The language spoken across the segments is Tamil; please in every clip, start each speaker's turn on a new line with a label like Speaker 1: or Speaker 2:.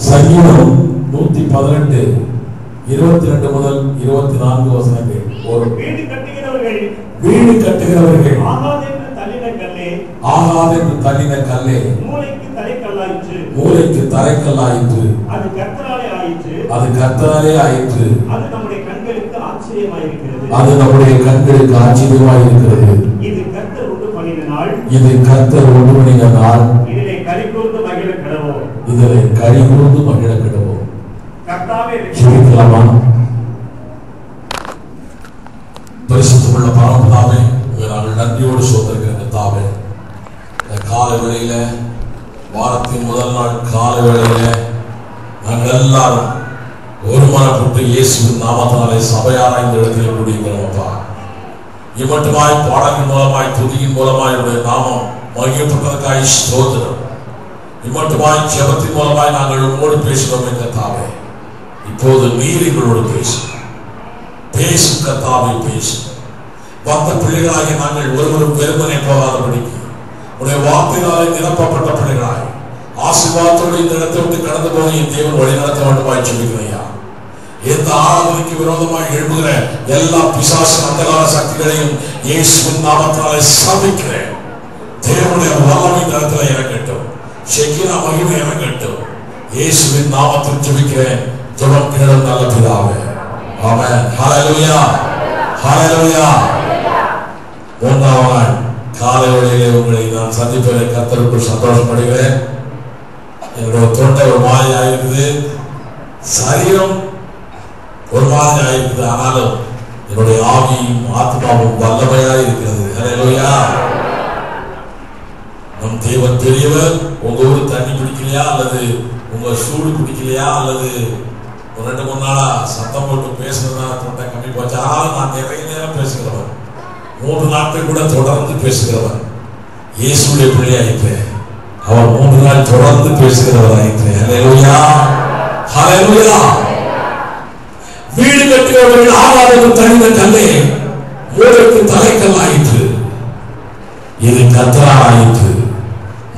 Speaker 1: சங்கீதம் 118 22 முதல் 24 வசனங்கள். ஒரு வீடு கட்டுகிறவர்கள் ஆகாதென்று தள்ளின கல்லே மூலைக்கு தரைக்கல்லாயிற்று. அது கர்த்தராலே ஆயிற்று. அது நம்முடைய கண்களுக்கு ஆச்சரியமாயிருக்கிறது. இது கர்த்தர் உண்டு பண்ணின நாள். இதிலே களிகூர்ந்து மகிழ கடவோம். ஜெபிக்கலாமா? பரிசுத்தமுள்ள பரமபிதாவே, நாங்கள் நன்றியோடு சோதரிக்கிற கர்த்தாவே, இந்த காலை வேளையில, வாரத்தின் முதல் நாள் காலை வேளையில நாங்கள் எல்லாரும் ஒருமனப்பட்டு இயேசுவின் நாமத்தினாலே சபையாராய் இந்த இடத்திலே கூடியிருக்கிறோம்ப்பா. இம்மட்டுமாய் பாடலின் மூலமாய் துதியின் மூலமாய் உடைய நாமம் மகிழப்பட்டதற்காய் ஸ்தோத்திரம். இம்மட்டுமாய் ஜெபத்தின் மூலமாய் நாங்கள் உங்களோடு பேசுகிறோம் கர்த்தாவே. இப்போது நீர் எங்களோடு பேசும் கர்த்தாவை பேசும். வந்த பிள்ளைகளாகி நாங்கள் ஒருவரும் வெறுமனை போகாதபடிக்கு உடைய வார்த்தைகளாலே நிரப்பப்பட்ட பிள்ளைகளாய் ஆசீர்வாதத்தோடு இந்த இடத்தை விட்டு கடந்து போக என் தேவன் வழி நடத்த வேண்டுமாய் ஜெபிக்கிறேன். எந்த ஆராதனைக்கு விரோதமாய் எழுப்புகிற எல்லா பிசாசு அந்தகார சக்திகளையும் இயேசுவின் நாமத்தினாலே சபிக்கிறேன். தேவனுடைய வல்லமை தரத்தில் இறங்கட்டும். ஷெகினா மகிமை இறங்கட்டும். இயேசுவின் நாமத்தில் ஜெபிக்கிறேன். ஜெபம் கேளும் நல்ல பிதாவே. ஆமென். ஹல்லேலூயா, ஹல்லேலூயா. மூன்றாம் நாள் காலை வேளையிலே உங்களை நான் சந்திப்பதில் கர்த்தருக்குள் சந்தோஷப்படுகிறேன். என்னோட தொண்டை ஒரு மாதிரி ஆயிருக்குது, சரீரம் ஒரு மாதிரி ஆயிருக்குது. ஆனாலும் என்னுடைய ஆவியும் ஆத்மாவும் வல்லமையா இருக்கிறது. ஹல்லேலூயா. நம் தேவன் பெரியவர். உங்க ஊரு தண்ணி பிடிக்கலையா, அல்லது உங்க சூடு பிடிக்கலையா, அல்லது ஒரு 2-3 நாளா சத்தம் போட்டு பேசுறதுனால தொண்டை கம்மி போச்சு. ஆனால் நான் நிறைய நேரம் பேசுகிறவன், 3 நாட்கள் கூட தொடர்ந்து பேசுகிறவன். இயேசுடைய பிள்ளையாயிற்றேன். அவர் 3 நாள் தொடர்ந்து பேசுகிறவராயிற்றேன். ஹல்லேலூயா, ஹல்லேலூயா. வீடு கட்டுகிறவர்கள் ஆகாதென்று தள்ளின கல்லே மூலைக்கு தரைக்கல்லாயிற்று. இது கர்த்தராயிற்று.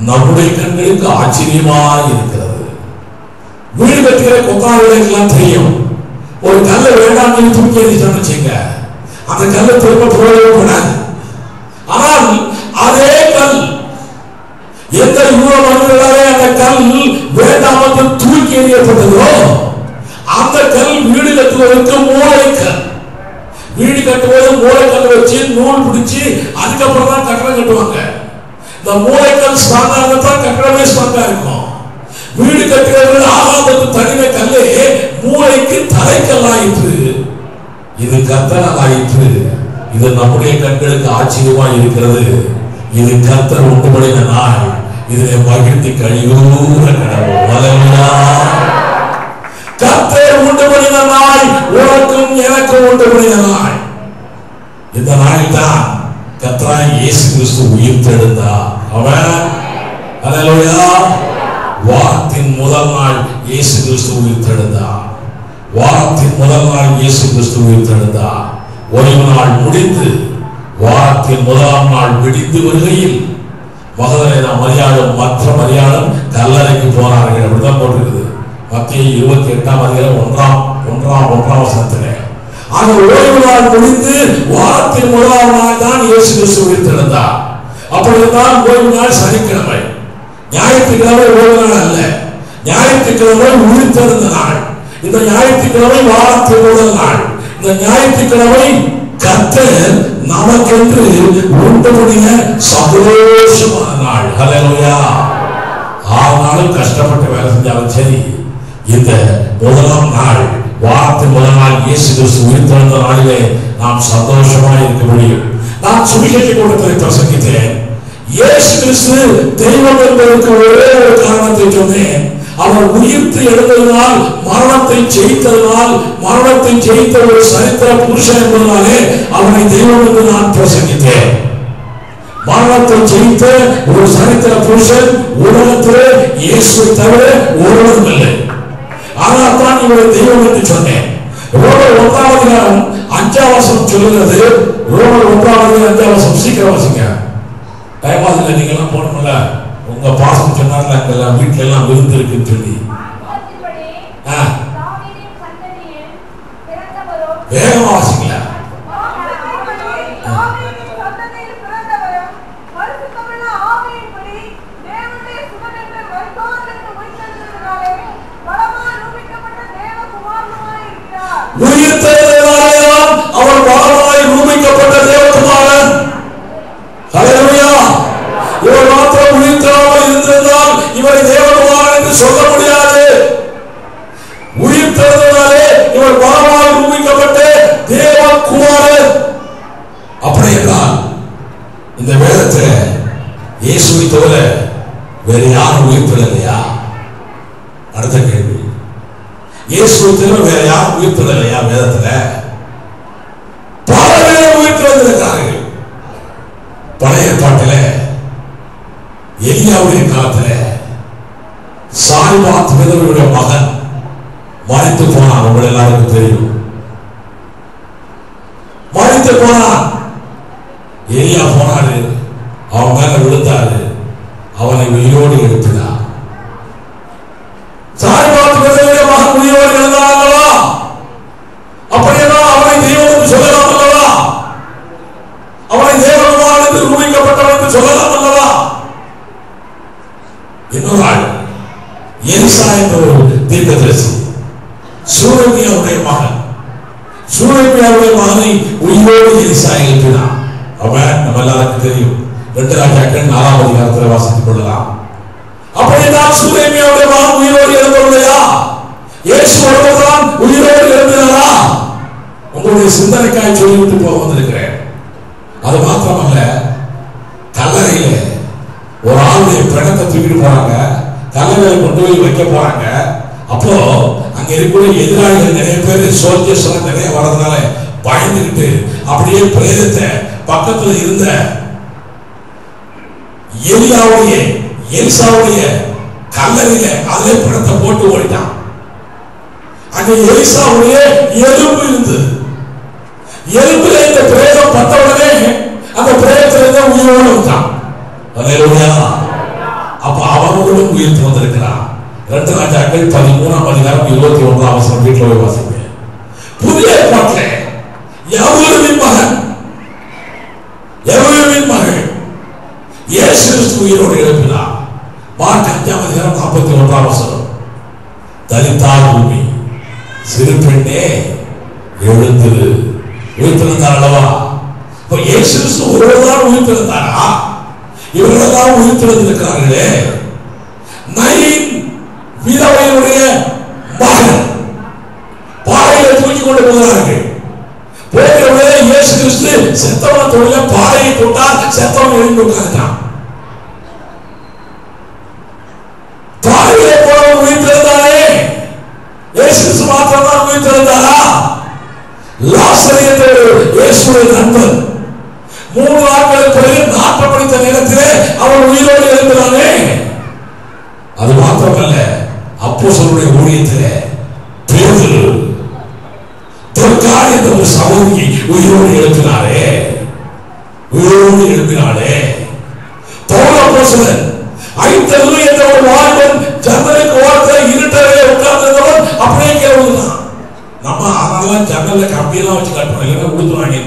Speaker 1: நம்முடைய கண்களுக்கு ஆச்சரியமாய் இருக்கிறது. வீடு கட்டுகிற கொத்தாளுக்கெல்லாம் தெரியும். ஒரு கல்லை வேண்டாம் சொல்லி தூக்கி எறிஞ்சிட்டோம்னு வச்சுங்க, அந்த கல்லை திரும்ப பிரயோகப்படாது. ஆனால் அதே கல் எந்த யூத மனிதர்களாலே அந்த கல் வேண்டாம் என்று தூக்கி எறியப்பட்டதோ, அந்த கல் வீடு கட்டுவதற்கு மூளைக்கல். வீடு கட்டுவது மூளைக்கல் வச்சு நூல் பிடிச்சி அதுக்கப்புறம் தான் கட்டடம் கட்டுவாங்க. இந்த மூளைக்கல் ஸ்ட்ராங்கா இருந்தால் கட்டடமே ஸ்ட்ராங்கா இருக்கும். வீடு கட்டுகிறவர்கள் ஆகாதது தனின கல்லே மூளைக்கு தரைக்கல்லாயிற்று. இது கர்த்தரால் ஆயிற்று. இது நம்முடைய கண்களுக்கு ஆச்சரியமா இருக்கிறது. இது கர்த்தர் உண்டு பண்ணின நாள். இதிலே மகிழ்ச்சி கழிவுற கடவுள். ஹல்லேலூயா. கர்த்தர் உண்டு பண்ணின நாள், உனக்கும் எனக்கும் உண்டு பண்ணின நாள். இந்த நாளில் தான் கர்த்தராகிய இயேசு கிறிஸ்து உயிர்த்தெழுந்தார். ஆமென். ஹல்லேலூயா. வாரத்தின் முதல் நாள் இயேசு கிறிஸ்து உயிர்த்தெழுந்தார். வாரத்தின் முதல் நாள் இயேசு கிறிஸ்து உயிர்த்தெழுந்தார். ஓய்வு நாள் முடிந்து வாரத்தின் முதலாம் நாள் விடிந்து வருகையில் மகதலேனா மரியாளும் மற்ற மரியாளும் கல்லறைக்கு போனார்கள். அப்படிதான் போட்டிருக்குது மத்தேயு 28ஆம் அதிகாரம் 1ஆம் வசனத்திலே. அந்த ஓய்வு நாள் முடிந்து வாரத்தின் முதலாம் நாள் தான் இயேசு கிறிஸ்து உயிர்த்தெழுந்தார். அப்படித்தான் ஓய்வு நாள் சனிக்கிழமை. ஞாயிற்றுக்கிழமை ஓய்வு நாள் அல்ல, ஞாயிற்றுக்கிழமை உயிர்த்தெழுந்த நாள். இந்த ஞாயிற்றுக்கிழமை வாரத்தின் முதல் நாள். இந்த ஞாயிற்றுக்கிழமை கர்த்தர் நமக்கென்று உண்டு பண்ணின சந்தோஷமான நாள். ஹல்லேலூயா. 6 நாளும் கஷ்டப்பட்டு வேலை செஞ்சாலும் சரி, இந்த முதலாம் நாள், வாரத்தின் முதல் நாள் இயேசு கிறிஸ்து உயிர்த்தெழுந்த நாளிலே நாம் சந்தோஷமாக இருக்க முடியும். நான் சுவிசேஷ கூட்டத்தில் பிரசங்கித்தேன். இயேசு கிறிஸ்து தெய்வம் என்பதற்கு ஒரே ஒரு காரணத்தை சொன்னேன். அவர் உயிர்த்து எழுந்ததனால், மரணத்தை ஜெயித்ததனால், மரணத்தை ஜெயித்த ஒரு சரித்திர புருஷன் என்பதனாலே அவனை தெய்வம் என்று நான் பிரசங்கித்தேன். மரணத்தை ஜெயித்த ஒரு சரித்திர புருஷன் உலகத்திலே இயேசுவை தவிர ஒருவரும் இல்லை. ஆனால் தான் இவரை தெய்வம் என்று சொன்னேன். ரோமர் 1ஆம் அதிகாரம் 5ஆம் வசனம் சொல்லுகிறது. ரோமர் 1ஆம் அதிகாரம் 5ஆம் வசனம். சீக்கிரம் வாசிங்க. டைம் ஆகுதுல, நீங்க எல்லாம் போகணும்ல. உங்க பாசம் சொன்னார்ல, அங்கெல்லாம் வீட்டுல எல்லாம் விருந்து இருக்குன்னு சொல்லி உயிர்த்தெழலையா? அடுத்த கேள்வி, இயேசுவை தவிர வேற யாரும் உயிர்த்தெழலையா? வேதத்துல பல பேர் உயிர்த்தெழுந்திருக்கிறார்கள். பழைய ஏற்பாட்டில எலியாவுடைய காலத்துல சாரிபாத் விதவையுடைய மகன் மரித்து போனான். உங்கள் எல்லாருக்கும் தெரியும். மரித்து போனான். எலியா போனாரு, அவன் மேல விழுந்தாரு, அவனை உயிரோடு எழுப்பினார். சாரிபாத் விதவையுடைய மகன் உயிரோடு எழுந்தான் அல்லவா? அப்படியெல்லாம் அவனை தெய்வம் என்று சொல்லலாம் அல்லவா? அவனை தேவகுமாரன் என்று நிரூபிக்கப்பட்டவன் என்று சொல்லலாம் அல்லவா? இன்னொரு ஆள் எலிசா என்ற ஒரு தீர்க்கதரிசி, சூரேமியாவுடைய மகன், சூரேமியாவுடைய மகனை உயிரோடு எலிசா எழுப்பினான். அவன் நம்ம எல்லாருக்கும் தெரியும். 2 ராஜாக்கள் 4ஆம் அதிகாரத்தில் வாசித்துக் கொள்ளலாம். அப்படித்தான் சூரேமியாவுடைய மகன் உயிரோடு எழுந்தவில்லையா? இயேசு ஒருவர்தான் உயிரோடு எழுப்பினாரா? உங்களுடைய சிந்தனைக்காய் சொல்லிவிட்டு போக வந்திருக்கிறேன். அது மாத்திரமல்ல, கல்லறையில ஒரு ஆளுடைய பிணத்தை தூக்கிட்டு போறாங்க, கல்லறையில கொண்டு போய் வைக்க போறாங்க. அப்போ அங்க இருக்கிற எதிராளிகள் நிறைய பேர், சோல்ஜர்ஸ் நிறைய வரதுனால பயந்துகிட்டு அப்படியே பிரேதத்தை பக்கத்துல இருந்த எலிசாவுடைய கல்லறையில அதே பிணத்தை போட்டு ஓடிட்டான். அங்க எலிசாவுடைய எலும்பு இருந்தது. எலும்புல இந்த பிரேதம் பட்ட உடனே அந்த பிரேதத்திலிருந்து உயிரோடு வந்தான். அப்ப அவர்களும் உயிர் வந்திருக்கிறான். 2 ராஜாக்கள் 13ஆம் அதிகாரம் 21ஆம் வசனம் வீட்டில் போய் வாசிங்க. புதிய ஏற்பாட்டில் யெகோவாவின் மகன் இயேசு கிறிஸ்து உயிரோடு எழுப்பினார். மார்க் 5ஆம் அதிகாரம் 41ஆம் வசனம், தரித்தார் பூமி, சிறு பெண்ணே எழுந்திரு. உயிர்த்தெழுந்தார் அல்லவா? இப்ப இயேசு கிறிஸ்து ஒருவர்தான் உயிர்த்தெழுந்தாரா? இவர்களெல்லாம் உயிர்த்தெழுந்திருக்கிறார்களே. நயீன் விதவையுடைய மகன் பாறையை தூக்கி கொண்டு போகிறார்கள். போகிறவர்களே இயேசு கிறிஸ்து செத்தவன் தொழில பாறையை தொட்டால் செத்தவன் எழுந்து உட்கார்ந்தான். பாறையிலே போனவன் உயிர்த்தெழுந்தாரே. இயேசு கிறிஸ்து மாத்திரம்தான் உயிர்த்தெழுந்தாரா? லாசரு என்ற இயேசுடைய நண்பன் 3 நாட்களுக்கு பிறகு நாட்டம் அடித்த நேரத்திலே அவன் உயிரோடு எழுந்தானே. அது மாத்திரமல்ல, அப்போஸ்தலருடைய ஊழியத்திலே பேதுரு தொர்கா என்ற ஒரு சகோதரியை உயிரோடு எழுப்பினாரே. பவுல் அப்போஸ்தலன் ஐந்தரு என்ற ஒரு வாலிபன் ஜன்னலுக்கு ஓரத்தில் இருட்டறையிலே உட்கார்ந்திருந்தவன் அப்படியே கேள்விதான். நம்ம அதெல்லாம் ஜன்னல்ல கம்பியெல்லாம் வச்சு கட்டணும், இல்லைன்னா உடுத்துவாங்க.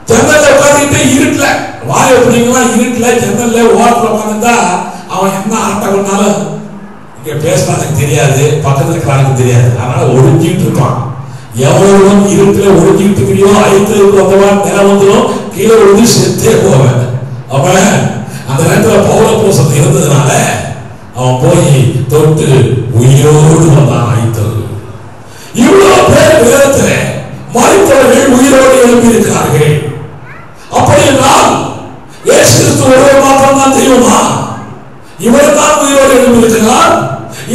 Speaker 1: ஜன்னல்ல உட்கார்ந்துட்டு இருட்டுல வாய் எப்படிங்களா, இருட்டுல ஜன்னல்ல ஓரத்தில் உட்கார்ந்துட்டா அவன் என்ன ஆட்ட பண்ணாலும் இங்க பேசுறதுக்கு தெரியாது, பக்கத்துல இருக்கிறானுக்கு தெரியாது. அதனால ஒழுங்கிட்டு இருப்பான். எவ்வளவு இருட்டுல ஒழுங்கிட்டு இருக்கிறியோ ஐந்து வந்தவன் நிலம் வந்துடும், கீழே ஒழுங்கி செத்தே போவேன். அவன் அந்த நேரத்தில் பவுல் அப்போஸ்தலன் இருந்ததுனால அவன் போய் தொட்டு உயிரோடு வந்தான். ஐந்தது இவ்வளவு பேர் வேதத்தில் மரித்தவர்கள் உயிரோடு எழுப்பி இருக்கிறார்கள். அப்படி என்றால் இயேசு கிறிஸ்து ஒருவர் மாத்திரம் தான் தெய்வமா? இவர் தான் உயிரோடு எழுப்பியிருக்கிறார்.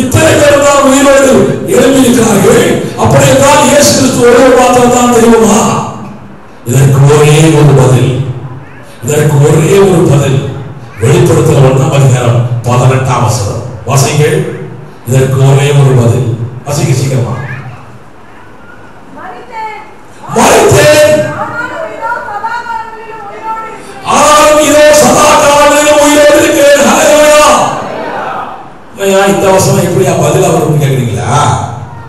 Speaker 1: இத்தனை பேர் தான் உயிரோடு எழுப்பியிருக்கிறார்கள். அப்படி என்றால் இயேசு கிறிஸ்து ஒருவர் மாத்திரம் தான் தெய்வமா? இதற்கு ஒரே ஒரு பதில், வெளிப்படுத்தல் 1ஆம் அதிகாரம் 18ஆம் வசனம் வாசிங்கள். இதற்கு ஒரே ஒரு பதில். வாசிங்க சீக்கிரமா. மரித்தேன், ஆனாலும் இதோ சதா காலங்களிலும் உயிரோடு இருக்கிறேன். ஹல்லேலூயா. இந்த வசனம் எப்படியா பதிலா வரும்னு கேட்கிறீங்களா?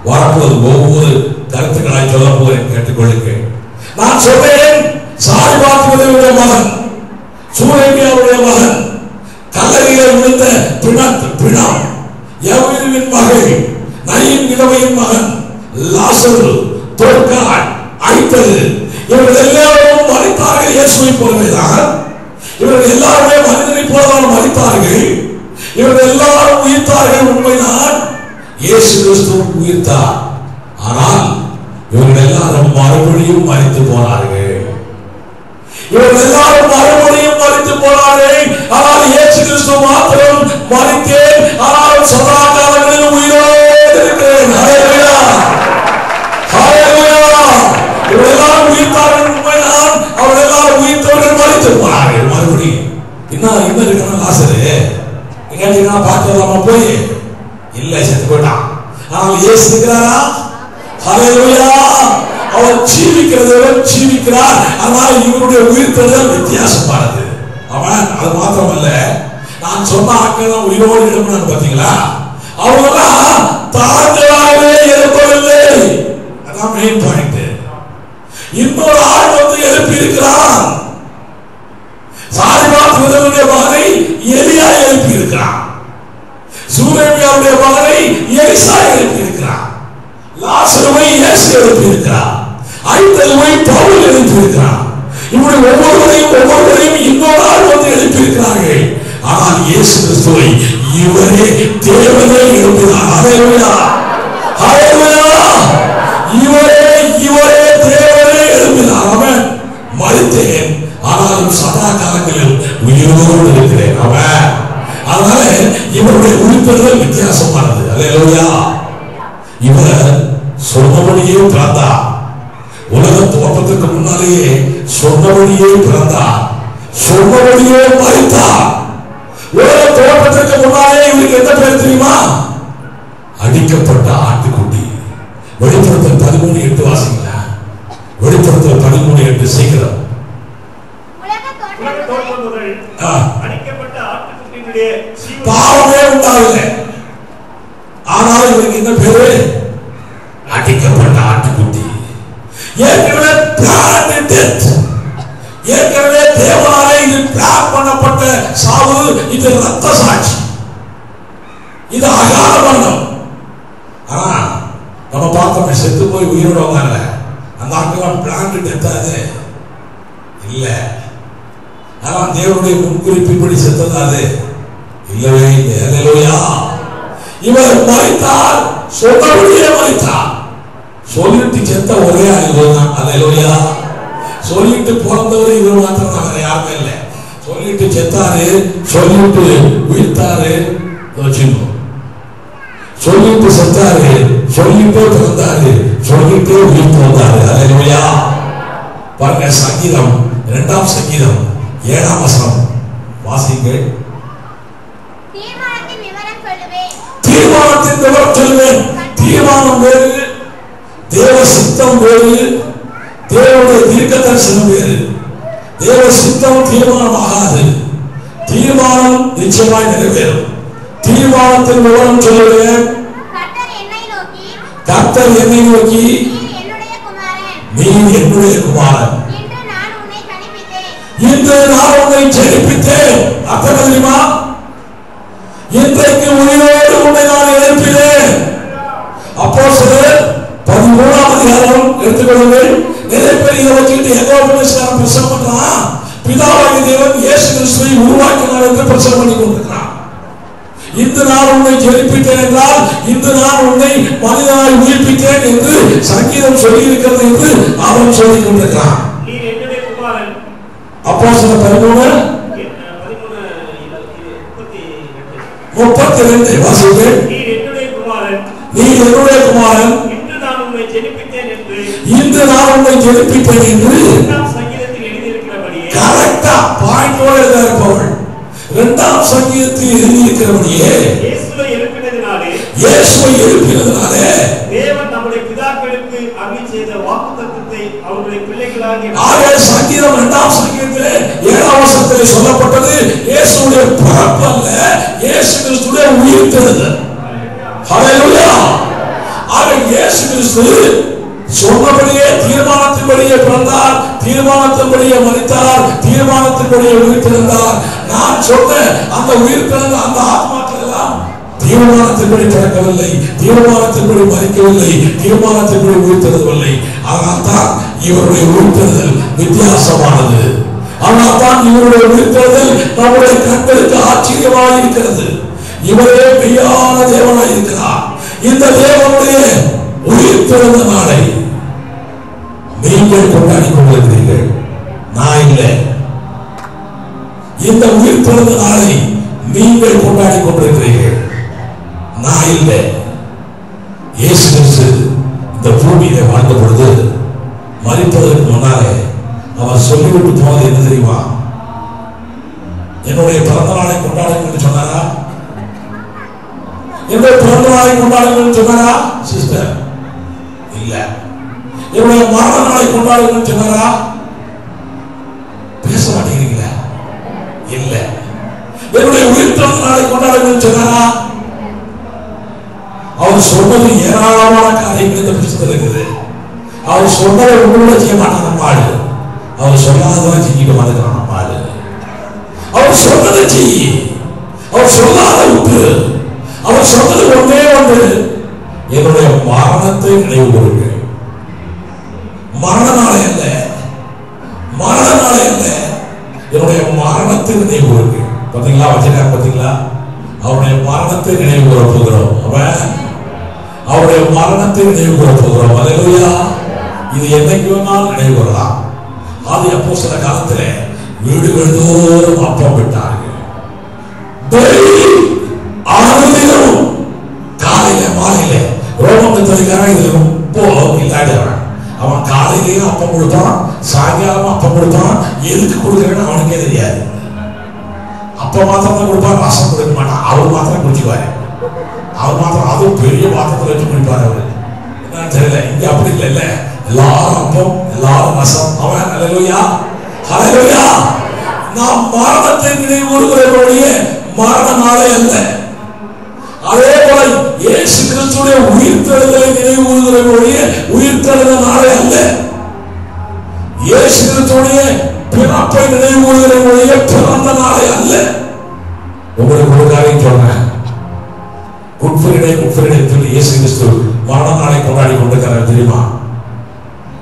Speaker 1: வரப்போது ஒவ்வொரு கருத்துக்களாய் சொல்ல போகிறேன், கேட்டுக்கொள்ளுங்க. நான் சொல்றேன், சாரிபாத்துடைய மகன், சூரேமியாவுடைய மகன், கல்லறையிலே விழுந்த பிணம், யெகோவாவின் மகள், நயீன் விதவையின் மகன், லாசரு, தொர்காள், ஐந்தது, இவர்கள் எல்லாரும் மரித்தார்கள். இயேசுவை போலவேதான் இவர்கள் எல்லாருமே மனிதனை போலதான் மரித்தார்கள். இவர்கள் எல்லாரும் உயிர்த்தார்கள். உண்மைதான், இயேசு கிறிஸ்து உயிர்த்தார். ஆனால் இவர்கள் எல்லாரும் மறுபடியும் மரித்து போனார்கள். ஆனால் இயேசு கிறிஸ்து மாத்திரம் மரித்தேன், ஆனால் சதா காலங்களில் உயிரோடு இருக்கிறேன். ஹல்லேலூயா, ஹல்லேலூயா. இவரெல்லாம் உயிர்த்தார்கள் உண்மைதான். அவரெல்லாம் உயிர்த்தவர்கள் மரித்து போனார்கள். மறுபடியும் என்ன இருக்கணும் லாசரு எங்க பார்க்கலாமா? போய் இல்ல, செத்து போயிட்டான். ஆனால் இயேசு இருக்கிறாரா? ஹல்லேலூயா. அவர் ஜீவிக்கிறார். ஆனால் இவருடைய உயிர்த்தெழுதல் வித்தியாசமானது. அவன் அது மாத்திரமல்ல, நான் சொன்ன ஆட்கள் உயிரோடு எழுப்பினான் பாத்தீங்களா? அவங்கெல்லாம் தாங்களாகவே எழுப்பவில்லை. அதான் மெயின் பாயிண்ட். இன்னொரு ஆள் வந்து எழுப்பி இருக்கிறான். சாரிபாத் விதவனுடைய மகனை எலியா எழுப்பி இருக்கிறான். சூரேமியாவுடைய மகனை எலிசா எழுப்பி இருக்கிறான். லாசருவை இயேசு எழுப்பி இருக்கிறார். ஐந்தலுவை பவுல் எழுப்பி இருக்கிறார். இப்படி ஒவ்வொருவரையும் இன்னொரு ஆள் வந்து எழுப்பி இருக்கிறார்கள். ஆனால் இயேசு கிறிஸ்துவை இவரே தேவனே எழுப்பினார். ஹல்லேலூயா, ஹல்லேலூயா. இவரே தேவனே எழுப்பினார். அவன் மரித்தேன், ஆனாலும் சதா காலங்களில் உயிரோடு இருக்கிறேன். அவன் அதனால இவருடைய உயிர்த்தெழுதல் வித்தியாசமானது. ஹல்லேலூயா. இவர் சொன்னபடியே பிறந்தார். உலக தோற்றத்துக்கு முன்னாலேயே சொன்னபடியே பிறந்தார், சொன்னபடியே மரித்தார். உலக தோற்றத்துக்கு முன்னாலே இவருக்கு என்ன பேர் தெரியுமா? அடிக்கப்பட்ட ஆட்டுக்குட்டி. வெளிப்படுத்தல் 13:8 வாசிங்களா? வெளிப்படுத்தல் 13:8 சீக்கிரம். பாவமே உண்டாகல, ஆனால் இவருக்கு என்ன பேரு? அடிக்கப்பட்ட ஆட்டுக்குட்டி. ஏற்கனவே பிளான் டெத், ஏற்கனவே தேவனாலே இது பிளான் பண்ணப்பட்ட சாவு. இது ரத்த சாட்சி, இது அகால மரணம். ஆனா நம்ம பார்த்தோமே, செத்து போய் உயிரோட வந்தாங்க. அந்த ஆட்கள் பிளான் டெத் அது இல்ல. ஆனா தேவனுடைய முன்குறிப்பின்படி செத்தது அது இல்லவே இல்லை. ஹல்லேலூயா. இவர் மரித்தார், சொன்னபடியே மரித்தார். சொல்லிட்டு செத்த ஒரே ஆயுதம். ஹல்லேலூயா. சொல்லிட்டு பிறந்தவர் இவர் மாத்திரம் தான், வேற யாருமே இல்லை. சொல்லிட்டு செத்தாரு, சொல்லிட்டு உயிர்த்தாரு, சொல்லிட்டு செத்தாரு, சொல்லிட்டு பிறந்தாரு, சொல்லிட்டு உயிர்த்து வந்தாரு. ஹல்லேலூயா. பாருங்க, சங்கீதம் 2ஆம் சங்கீதம் 7ஆம் வசனம் வாசிங்கள். தீர்மானத்தின் விவரம் சொல்லுவேன். தீர்மானம் வேறு, தேவ சித்தம் வேறு, தேவனுடைய தீர்க்க தரிசனம் வேறு. தேவ சித்தம் தீர்மானம் ஆகாது, தீர்மானம் நிச்சயமாய் நிறைவேறும். தீர்மானத்தின் விவரம் சொல்லுவேன். கர்த்தர் என்னை நோக்கி, நீ என்னுடைய குமாரன், இன்று நான் உன்னை ஜெனிப்பித்தேன். அர்த்தம் தெரியுமா? இன்றைக்கு உயிரோடு உன்னை நான் எழுப்பினேன். அப்போஸ்தலர் 13ஆம் அதிகாரம் எடுத்துக்கொள்ளுங்கள். நிறைய பேர் இதை வச்சுக்கிட்டு எகோபனிஸ்காரன் பிரசங்கம் பண்றான். பிதாவாகிய தேவன் இயேசு கிறிஸ்துவை உருவாக்கினார் என்று பிரசங்கம் பண்ணி கொண்டிருக்கிறான். இன்று நான் உன்னை ஜெனிப்பித்தேன் என்றால், இன்று நான் உன்னை மனிதனாய் உயிர்ப்பித்தேன் என்று சங்கீதம் சொல்லி இருக்கிறது என்று அவன் சொல்லிக் கொண்டிருக்கிறான். அப்போஸ்தலர் 13:32 வாசிங்கள். நீ என்னுடைய குமாரன், இன்று நான் உன்னை ஜெனிப்பித்தேன் என்று கரெக்டா பாயிண்டோட எழுதியிருப்பவள் 2ஆம் சங்கீதத்தில் எழுதியிருக்கிறபடியே இயேசுவை எழுப்பினதினாலே தேவன் நம்முடைய பிதாக்களுக்கு அருளி செய்த வாக்குத்தத்தத்தை அவருடைய பிள்ளைகளாகிய சங்கீதம் 2ஆம் சங்கீதத்திலே 7ஆம் வசனத்திலே சொல்லப்பட்டது இயேசுவுடைய பிறப்பு அல்ல, இயேசு கிறிஸ்துவுடைய உயிர்த்தெழுதல். ஹல்லேலூயா. ஆக இயேசு கிறிஸ்து சொன்னபடியே தீர்மானத்தின்படியே பிறந்தார், தீர்மானத்தின்படியே மரித்தார், தீர்மானத்தின்படியே உயிர்த்தெழுந்தார். நான் சொன்ன அந்த உயிர்த்தெழுந்த அந்த ஆத்மாக்கள் எல்லாம் தீர்மானத்தின்படி பிறக்கவில்லை, தீர்மானத்தின்படி மரிக்கவில்லை, தீர்மானத்தின்படி உயிர்த்தெழுதவில்லை. ஆனால் தான் இவருடைய உயிர்த்தெழுதல் வித்தியாசமானது. ஆனால் தான் இவருடைய உயிர்த்தெழுதல் நம்முடைய கண்களுக்கு ஆச்சரியமாக இருக்கிறது. இவரே மெய்யான தேவனாய் இருக்கிறார். இந்த தேவனுடைய உயிர்த்தெழுந்த நாளை நீங்கள் கொண்டாடி கொண்டிருக்கிறீர்கள், நான் இல்லை. இந்த உயிர்த்தெழுந்த நாளை நீங்கள் கொண்டாடி கொண்டிருக்கிறீர்கள். நான் இல்லை. இயேசு கிறிஸ்து இந்த பூமியில வாழ்ந்த பொழுது மரிப்பதற்கு முன்னாலே அவர் சொல்லிவிட்டு போனது என்ன தெரியுமா? என்னுடைய பிறந்த நாளை கொண்டாடுங்கள் சொன்னாரா? என்னுடைய பிறந்த நாளை கொண்டாடுங்கள் சொன்னாரா சிஸ்டர்? இல்ல. என்னுடைய மரண நாளை கொண்டாடுங்கள் சொன்னாரா? பேச மாட்டேங்கிறீங்களா? இல்ல. என்னுடைய உயிர்த்தெழுந்த நாளை கொண்டாடுங்கள் சொன்னாரா? அவர் சொன்னது ஏராளமான காரியங்கள் இந்த புத்தகத்தில் இருக்குது. அவர் சொன்னதை உங்களோட செய்ய மாட்டாங்க நம்ம ஆளு. அவர் சொல்லாததான் செஞ்சுக்க மாட்டேங்கிறான் நம்ம ஆளு. அவர் சொன்னதை செய்ய, அவர் சொல்லாத விட்டு, அவர் சொன்னது ஒன்றே ஒன்று, என்னுடைய மரணத்தை நினைவு கூறுங்கள். மரண நாளை அல்ல, மரண நாளை அல்ல, என்னுடைய மரணத்தை நினைவு கூறுங்கள். பார்த்தீங்களா வச்சிருக்காங்க? பார்த்தீங்களா? அவருடைய மரணத்தை நினைவு கூற போகிறோம். அவருடைய மரணத்தை நினைவு கூற போகிறோம். அல்லேலூயா. இது என்னைக்கு வேணாலும் நினைவு கூறலாம். ஆதி அப்போஸ்தலர் காலத்திலே வீடுகள் தோறும் அப்பம் விட்டார்கள். காலையில மாலையில ரோமத்துக்காரன் இது ரொம்ப இல்லாதவன். அவன் காலையிலேயும் அப்பம் கொடுத்தான், சாயங்காலமும் அப்பம் கொடுத்தான். எதுக்கு கொடுக்குறேன்னு அவனுக்கே தெரியாது. அப்ப மாத்திரம் தான் கொடுப்பார், ரசம் கொடுக்க மாட்டான். அவர் மாத்திரம் குடிச்சுவாரு. அவர் மாத்திரம் அதுவும் பெரிய பாத்திரத்தில் வச்சு குடிப்பார். அவரு என்னன்னு தெரியல. இங்க அப்படி இல்லை. எல்லாரும் அப்பம், எல்லாரும் ரசம். அவன் அல்லேலூயா, அல்லேலூயா. நாம் மரணத்தை நினைவு கூறுகிறவருடைய மரண நாளே அல்ல. அதே போல இயேசு கிறிஸ்துடைய உயிர்த்தெழுதலை நினைவு கூறுகிறவருடைய உயிர்த்தெழுத நாளே அல்ல. இயேசு கிறிஸ்துடைய பிறப்பை நினைவு கூறுகிறவருடைய பிறந்த நாளே அல்ல. உங்களுக்கு ஒரு காரியம் சொல்றேன். குட்ஃப்ரைடே சொல்லி இயேசு கிறிஸ்து மரண நாளை கொண்டாடி கொண்டிருக்கிறார் தெரியுமா?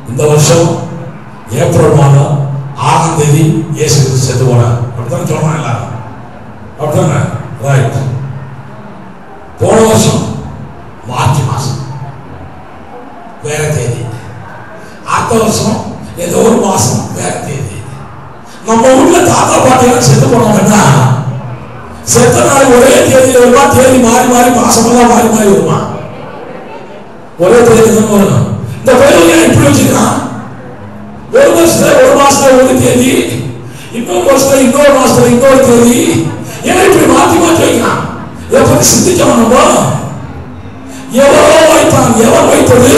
Speaker 1: இந்த வருஷம் ஏப்ரல் மாதம் 6ஆம் தேதி இயேசு கிறிஸ்து செத்து போனார். அப்படித்தான் சொல்றாங்க எல்லாரும். அப்படித்தானே? ரைட். போன வருஷம் மார்ச் மாசம் வேற தேதி, அடுத்த வருஷம் ஏதோ ஒரு மாசம் வேற தேதி. நம்ம ஊர்ல தாத்தா பாட்டியெல்லாம் செத்து போனோம்னா செத்த நாள் ஒரே தேதியில் வருமா? தேதி மாறி மாறி மாசமெல்லாம் மாறி மாறி வருமா? ஒரே தேதி தான் வரும். இந்த பையன் இப்படி வச்சுக்கிறான். ஒரு வருஷத்துல ஒரு மாசத்துல ஒரு தேதி, இன்னொரு வருஷத்துல இன்னொரு மாசத்துல இன்னொரு தேதி. ஏன் இப்படி மாத்தி மாத்தி வைக்கிறான்? இதை பத்தி சிந்திச்சோம் நம்ம. எவரோ வைத்தான். எவர் வைத்தது?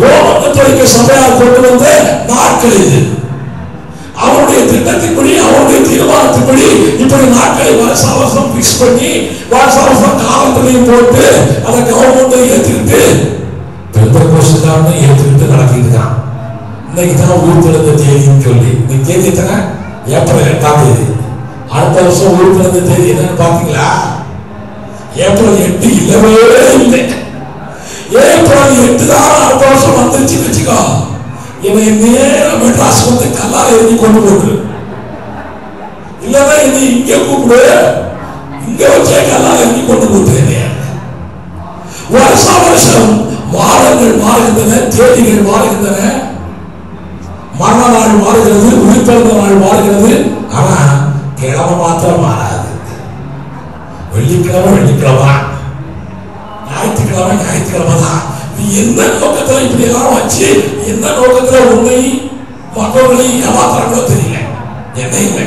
Speaker 1: ரோம கத்தோலிக்க சபையார் கொண்டு வந்த நாட்கள் இது. அவருடைய திட்டத்தின்படி, அவருடைய தீர்மானத்தின்படி இப்படி நாட்களை வருஷம் பிக்ஸ் பண்ணி வருஷம் காலத்திலையும் போட்டு அதை கவர்மெண்ட் ஏற்றுக்கிட்டு பெந்தெகோஸ்தேக்காரனை ஏற்றுக்கிட்டு நடத்திட்டு இருக்கான். இன்னைக்கு தான் உயிர்த்தெழுந்த தேதின்னு சொல்லி. இன்னைக்கு தேதி எத்தனை? ஏப்ரல் 8ஆம் தேதி. அடுத்த வருஷம் உயிர்த்தெழுந்த தேதி என்னன்னு பாத்தீங்களா? ஏப்ரல் 8 இல்லவே இல்லை. ஏப்ரல் 8 தான் அடுத்த வருஷம் வந்துருச்சு வச்சுக்கோ. என்னை நேரம் மெட்ராஸ் வந்து கல்லால் எழுதி கொண்டு போட்டு, இல்லைன்னா என்னை இங்க கூப்பிடு, இங்க வச்சே கல்லால் எழுதி கொண்டு போட்டு. வருஷம் மாதங்கள் மாறுகின்றன, தேதிகள் மாறுகின்றன, மரண நாள் மாறுகிறது, உயிர்த்தெழுந்த நாள் மாறுகிறது. ஆனா கிழமை மாத்திரம் மாறாது. வெள்ளிக்கிழமை வெள்ளிக்கிழமை, ஞாயிற்றுக்கிழமை ஞாயிற்றுக்கிழமை தான். நீ என்ன நோக்கத்துல இப்படி எல்லாம் வச்சு, என்ன நோக்கத்துல உன்னை மற்றவர்களை ஏமாத்துறாங்களோ தெரியல. என்னை இல்லை,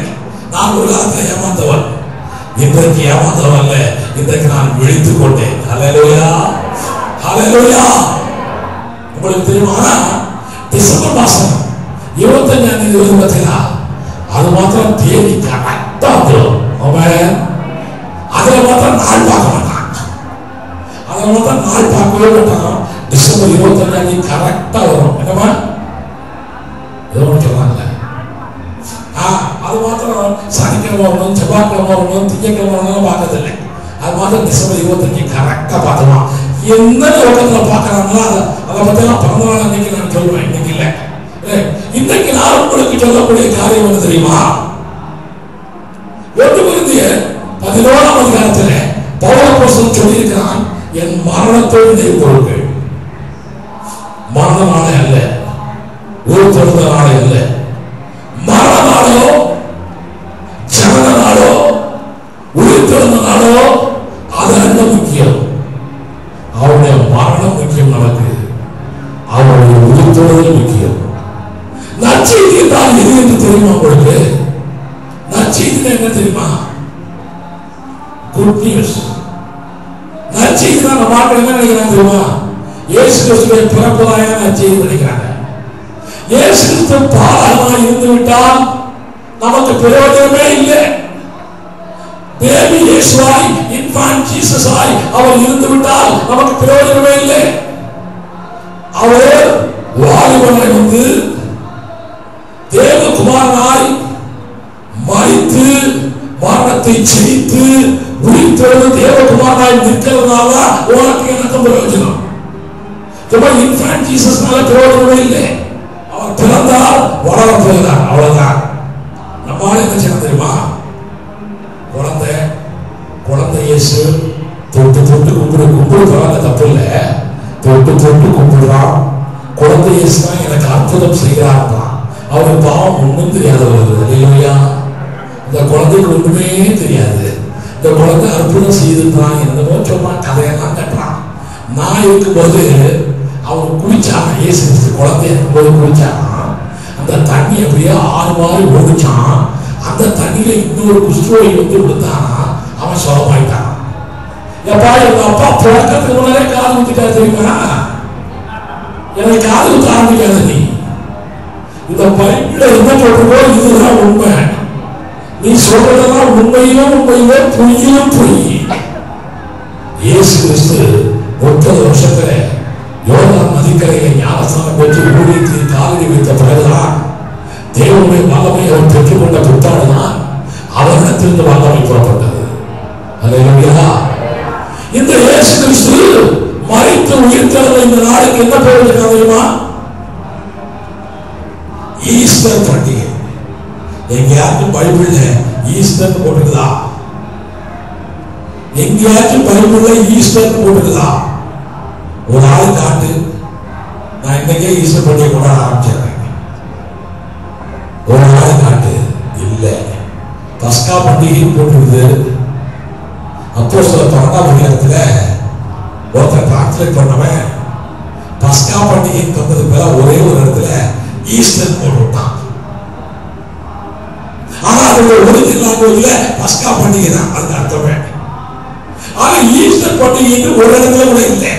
Speaker 1: நான் ஒரு காலத்துல ஏமாந்தவன். இன்றைக்கு ஏமாந்தவன் அல்ல, இன்றைக்கு நான் விழித்துக் கொண்டேன். அல்லேலூயா, அல்லேலூயா. உங்களுக்கு தெரியுமா? டிசம்பர் மாசம் 25ஆம் தேதி வருது பார்த்தீங்களா? அது மாத்திரம் தேதி கரெக்டா வந்துடும். அவன் அதுல மாத்திரம் நாள் பார்க்க மாட்டான். அதுல மாத்திரம் நாள் பார்க்கவே மாட்டான். டிசம்பர் 25ஆம் தேதி கரெக்டா வரும். என்னமா ஏதோ சொல்றாங்க. அது மாத்திரம் சனிக்கிழமை வரணும், செவ்வாய்க்கிழமை வரணும், திங்கக்கிழமை வரணும் பார்க்கறதில்லை. அது மாத்திரம் டிசம்பர் 25 கரெக்டா பார்த்துவான். எந்த நோக்கத்துல பார்க்கறாங்களோ அதை பத்தி எல்லாம் பிறந்த நாள் அன்னைக்கு நான் சொல்லுவேன். இன்னைக்கு இல்லை. இன்னைக்கு நான் உங்களுக்கு சொல்லக்கூடிய காரியம் என்ன தெரியுமா? 1 கொரிந்தியர் 11ஆம் அதிகாரத்தில் பவுல் அப்போஸ்தலன் சொல்லியிருக்கிறான், என் மரணத்தை நினைவு கூறுங்கள். மரண நாளே அல்ல, உயிர்த்தெழுந்த நாளே அல்ல. மரண நாளோ, ஜனன நாளோ, உயிர்த்தெழுந்த முக்கியம், அவருடைய மரணம் முக்கியம், நமக்கு அவருடைய உயிர்த்தெழுதல் முக்கியம். நற்செய்தி என்றால் எது என்று தெரியுமா உங்களுக்கு? நற்செய்தி என்ன தெரியுமா? Good news. நற்செய்தி தான் நம்ம ஆட்கள் என்ன நினைக்கிறாங்க தெரியுமா? இயேசு கிறிஸ்துவின் பிறப்பதாய நற்செய்தி நினைக்கிறாங்க. இயேசு கிறிஸ்து பாலகனாய் இருந்து விட்டால் நமக்கு பிரயோஜனமே இல்லை. பேபி இயேசுவாய், இன்ஃபான்ட் ஜீசஸாய் அவர் இருந்து விட்டால் நமக்கு பிரயோஜனமே இல்லை. அவர் வாலிபனாய் வந்து தேவகுமாரனாய் மரித்து மரணத்தை ஜெயித்து உயிர்த்தெழுந்து தேவகுமாரனாய் நிற்கிறதுனால உனக்கு எனக்கு பிரயோஜனம். இன்ஃபான்ட் ஜீசஸ்னால பிரயோஜனமே இல்லை. அவர் பிறந்தால் வளர போகிறார், அவ்வளவுதான். நம்மால என்ன செய்யணும் தெரியுமா? குழந்தை இயேசு தொட்டு தொட்டு கும்பிடுறாங்க, தப்பு இல்லை. தொட்டு தொட்டு கும்பிடுறான். குழந்தை இயேசு தான் எனக்கு அற்புதம் செய்கிறார். அவருக்கு பாவம் ஒன்றும் தெரியாதவர்கள் இல்லையா? இந்த குழந்தைக்கு ஒன்றுமே தெரியாது. இந்த குழந்தை அற்புதம் செய்திருந்தான், என்னமோ சொன்னா கதையெல்லாம் கட்டுறான். நான் இருக்கும்போது அவன் குளிச்சான். இயேசு குழந்தை இருக்கும்போது குளிச்சான். அந்த தண்ணி அப்படியே ஆறு மாதிரி ஓடிச்சான். அந்த தண்ணியில இன்னொரு குஷ்டரோகி வந்து விழுந்தானா, அவன் சுகமாயிட்டான். எப்பா எங்க அப்பா பிறக்கிறதுக்கு முன்னாலே காது ஊத்திட்டா தெரியுமா? எனக்கு காது ஊத்த ஆரம்பிக்காத நீ. இந்த பைபிள்ல என்ன சொல்றதோ இதுதான் உண்மை. நீ சொல்றதெல்லாம் உண்மையிலும் உண்மையிலே, பொய்யிலும் பொய். இயேசு கிறிஸ்து 30 வருஷத்துல யோர்தான் நதிக்கரையில ஞானஸ்நானம் பெற்று ஊழியத்தை காலடி வைத்த பிறகுதான் தேவனுடைய வல்லமை அவர் பெற்றுக்கொண்ட புத்தாடுதான் அவரிடத்திலிருந்து வல்லமை புறப்பட்டது. அல்லேலூயா. இந்த இயேசு கிறிஸ்து மரித்து உயிர்த்தெழுந்த இந்த நாளுக்கு என்ன பேர் தெரியுமா? ஈஸ்டர் பண்டிகை. எங்கேயாச்சும் பைபிள்ல ஈஸ்டர் போட்டுக்குதா? எங்கேயாச்சும் பைபிள்ல ஈஸ்டர் போட்டுக்குதா? ஒரு ஆள் காட்டு. நான் இன்னைக்கே ஈஸ்டர் பண்டிகை கொண்டாட ஆரம்பிச்சிடுறேன். ஒரு ஆள் காட்டு. இல்ல, பஸ்கா பண்டிகை போட்டுருக்குது. அப்போஸ்தலர் 12ஆம் அதிகாரத்துல ஒருத்தர் டிரான்ஸ்லேட் பண்ணவன் பஸ்கா பண்டிகை தந்தது மேல ஒரே ஒரு இடத்துல ஈஸ்டர் போட்டுட்டான். ஆனா அதோட ஒரிஜினல் லாங்குவேஜ்ல பஸ்கா பண்டிகை தான் அதுக்கு அர்த்தமே. ஆனா ஈஸ்டர் பண்டிகை ஒரு இடத்துல கூட இல்லை.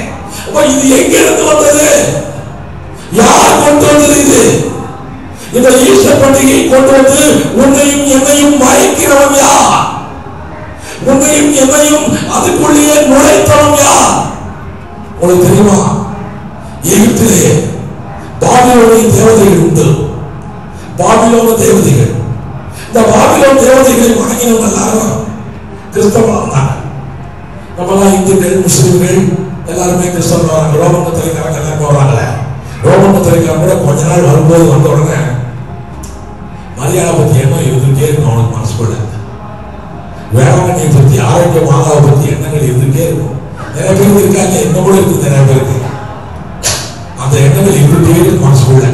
Speaker 1: இது எங்க இருந்து வந்தது? யார் கொண்டு வந்தது? இது இந்த ஈஸ்டர் பண்டிகை கொண்டு வந்து உன்னையும் என்னையும் மயக்கிறவன் யார்? உன்னையும் என்னையும் அதுக்குள்ளேயே நுழைத்தவன் யார்? உங்களுக்கு தெரியுமா? எகிப்திலே பாபிலோனிய தேவதைகள் உண்டு. பாபிலோன தேவதைகள். இந்த பாபிலோன் தேவதைகளை வணங்கினவங்க எல்லாரும் கிறிஸ்தவர்களா இருந்தாங்க. நம்மளாம் இந்துக்கள், முஸ்லிம்கள் எல்லாருமே கிறிஸ்தவர்கள். ரோமன் கத்தோலிக்கர்கள் எல்லாம் போறாங்க. ரோமன் கத்தோலிக்கர் கூட கொஞ்ச நாள் வரும்போது வந்த உடனே மரியாதை பத்தி எண்ணம் இருந்துட்டே இருக்கும் அவனுக்கு மனசுக்குள்ள. வேளாங்கண்ணியை பத்தி, ஆரோக்கிய மாதாவை பத்தி எண்ணங்கள் இருந்துட்டே இருக்கும். நிறைய பேருக்கு இருக்காங்க, என்ன கூட இருக்கு நிறைய பேருக்கு. அந்த எண்ணங்கள் இருந்துட்டே இருக்கு மனசுக்குள்ள.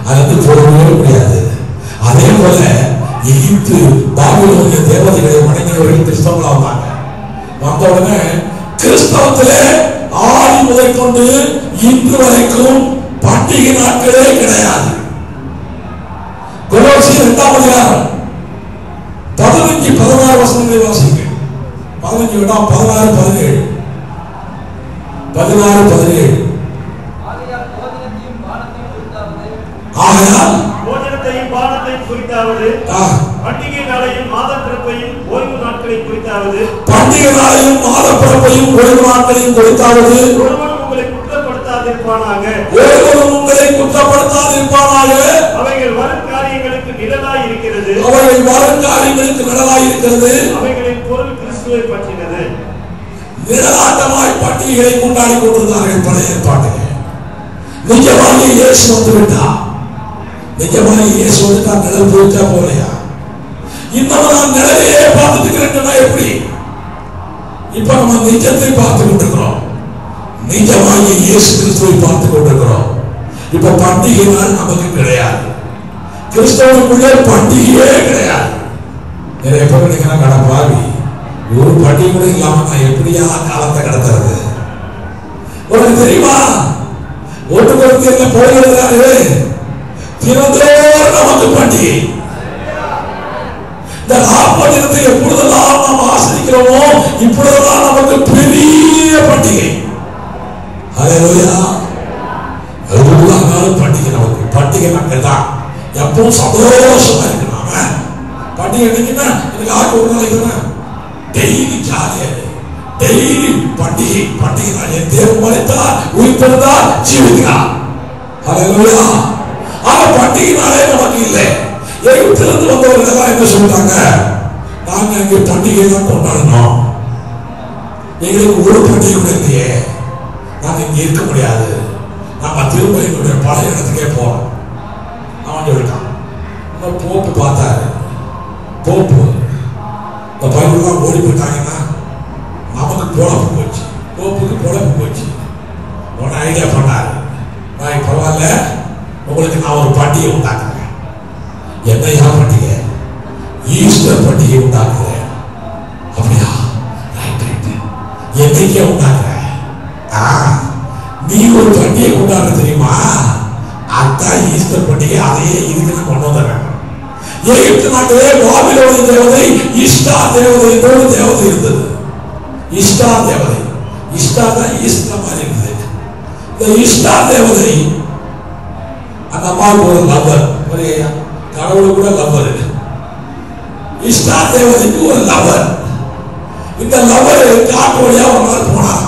Speaker 1: அது வந்து போடவே முடியாது. அதே போல எகிப்து பாபிலோனிய தேவதைகளை வணங்கியவர்கள் கிறிஸ்தவர்களா வந்தாங்க. வந்த உடனே கிறிஸ்தவத்திலே ஆதி முதல் கொண்டு இன்று வரைக்கும் பண்டிகை நாட்களே கிடையாது. கொலோசியர் 2ஆம் அதிகாரம் 15-16 வசனங்களை வாசிங்க. 15 16 17 ஆகையால்
Speaker 2: போஜனத்தையும் பானத்தையும் குறித்தாவது, பண்டிகை நாளையும் மாத பிறப்பையும் ஓய்வு நாட்களையும் குறித்தாவது,
Speaker 1: பண்டிகை நாளையும் மாத பிறப்பையும் ஓய்வு நாட்களையும் குறித்தாவது,
Speaker 2: ஒருவனும் உங்களை குற்றப்படுத்தாதிருப்பானாக,
Speaker 1: ஒருவனும் உங்களை குற்றப்படுத்தாதிருப்பானாக.
Speaker 2: அவைகள் வரும் காரியங்களுக்கு நிழலாய் இருக்கிறது.
Speaker 1: அவைகள் வரும் காரியங்களுக்கு நிழலாய் இருக்கிறது.
Speaker 2: அவைகளின் பொருள் கிறிஸ்துவை பற்றினது.
Speaker 1: நிழலாட்டமாய் பண்டிகைகளை கொண்டாடி கொண்டிருந்தார்கள் பழைய ஏற்பாட்டிலே. நிஜமாக இயேசு வந்து விட்டார். நிஜமாக இயேசு வந்துட்டா நிழல் போயிட்டா போலையா? இன்னும் நான் நிழலையே பார்த்துட்டு இருக்கிறேன்னா எப்படி? இப்ப நம்ம நிஜத்தை பார்த்து கொண்டிருக்கிறோம். நிஜமாக இயேசு கிறிஸ்துவை பார்த்து கொண்டிருக்கிறோம். இப்ப பண்டிகை நாள் நமக்கு கிடையாது. கிறிஸ்தவனுக்குள்ளே பண்டிகையே கிடையாது. நிறைய பேர் நினைக்கிறாங்க, பாவி ஒரு பண்டிகை கூட இல்லாம நான் எப்படியா காலத்தை தெரியுமா? 1 கொரிந்தியர்ல பவுல் எழுதுறாரு, தினந்தோறும் நமக்கு பண்டிகை. இந்த 40 தினத்தை எப்பொழுதெல்லாம் நாம் ஆசரிக்கிறோமோ இப்பொழுதெல்லாம் நமக்கு பெரிய பண்டிகை. ஹல்லேலூயா. எவ்வளவு பண்டிகை நமக்கு. பண்டிகை மக்கள் தான் எப்பவும் சந்தோஷமா இருக்கணும். பண்டிகை என்னைக்குன்னா எனக்கு ஆக்கு ஒரு நாளைக்கு தானே டெய்லி ஜாலியா டெய்லி பண்டிகை. பண்டிகை நாளே தேவன் மறைத்தார், உயிர்த்தெழுந்தார், ஜீவிக்கிறார். ஹல்லேலூயா. ஆனா பண்டிகை நாளே நமக்கு இல்லை. எகிப்திலிருந்து வந்தவர்கள் எல்லாம் என்ன சொல்றாங்க? நாங்க இங்க பண்டிகை தான் கொண்டாடணும், எங்களுக்கு ஒரு பண்டிகை கூட இல்லையே, நாங்க இங்க இருக்க முடியாது, நாம திரும்ப எங்களுடைய பழைய இடத்துக்கே போறோம். அவன் சொல்லிட்டான். போப்பு பார்த்தாரு. போப்பு இந்த பைபிள்லாம் ஓடி போயிட்டாங்கன்னா நமக்கு பொழப்பு போச்சு, போப்புக்கு பொழப்பு போச்சு. உடனே ஐடியா பண்ணாரு, நான் பரவாயில்ல உங்களுக்கு நான் ஒரு பண்டிகை உண்டாக்குறேன். என்னையா பண்டிகை? ஈஸ்டர் பண்டிகை உண்டாக்குறேன். அப்படியா? என்னைக்கே உண்டாக்குறேன். நீ ஒரு பண்டிகை கொண்டாட தெரியுமா? அதான் ஈஸ்டர் பண்டிகை. அதையே இதுக்கு நான் கொண்டு வந்துடுறேன். எகிப்து நாட்டிலே பாபிலோனிய தேவதை இஷ்டா தேவதை என்ற ஒரு தேவதை இருந்தது. இஷ்டா தேவதை. இஷ்டா தான் ஈஸ்டர் மாதிரி இருந்தது. இந்த இஷ்டா தேவதை அந்த அம்மாவுக்கு ஒரு லவர், ஒரு கடவுள் கூட லவர். இஷ்டா தேவதைக்கு ஒரு லவர். இந்த லவர் காட்டு வழியா ஒரு நாள் போனார்.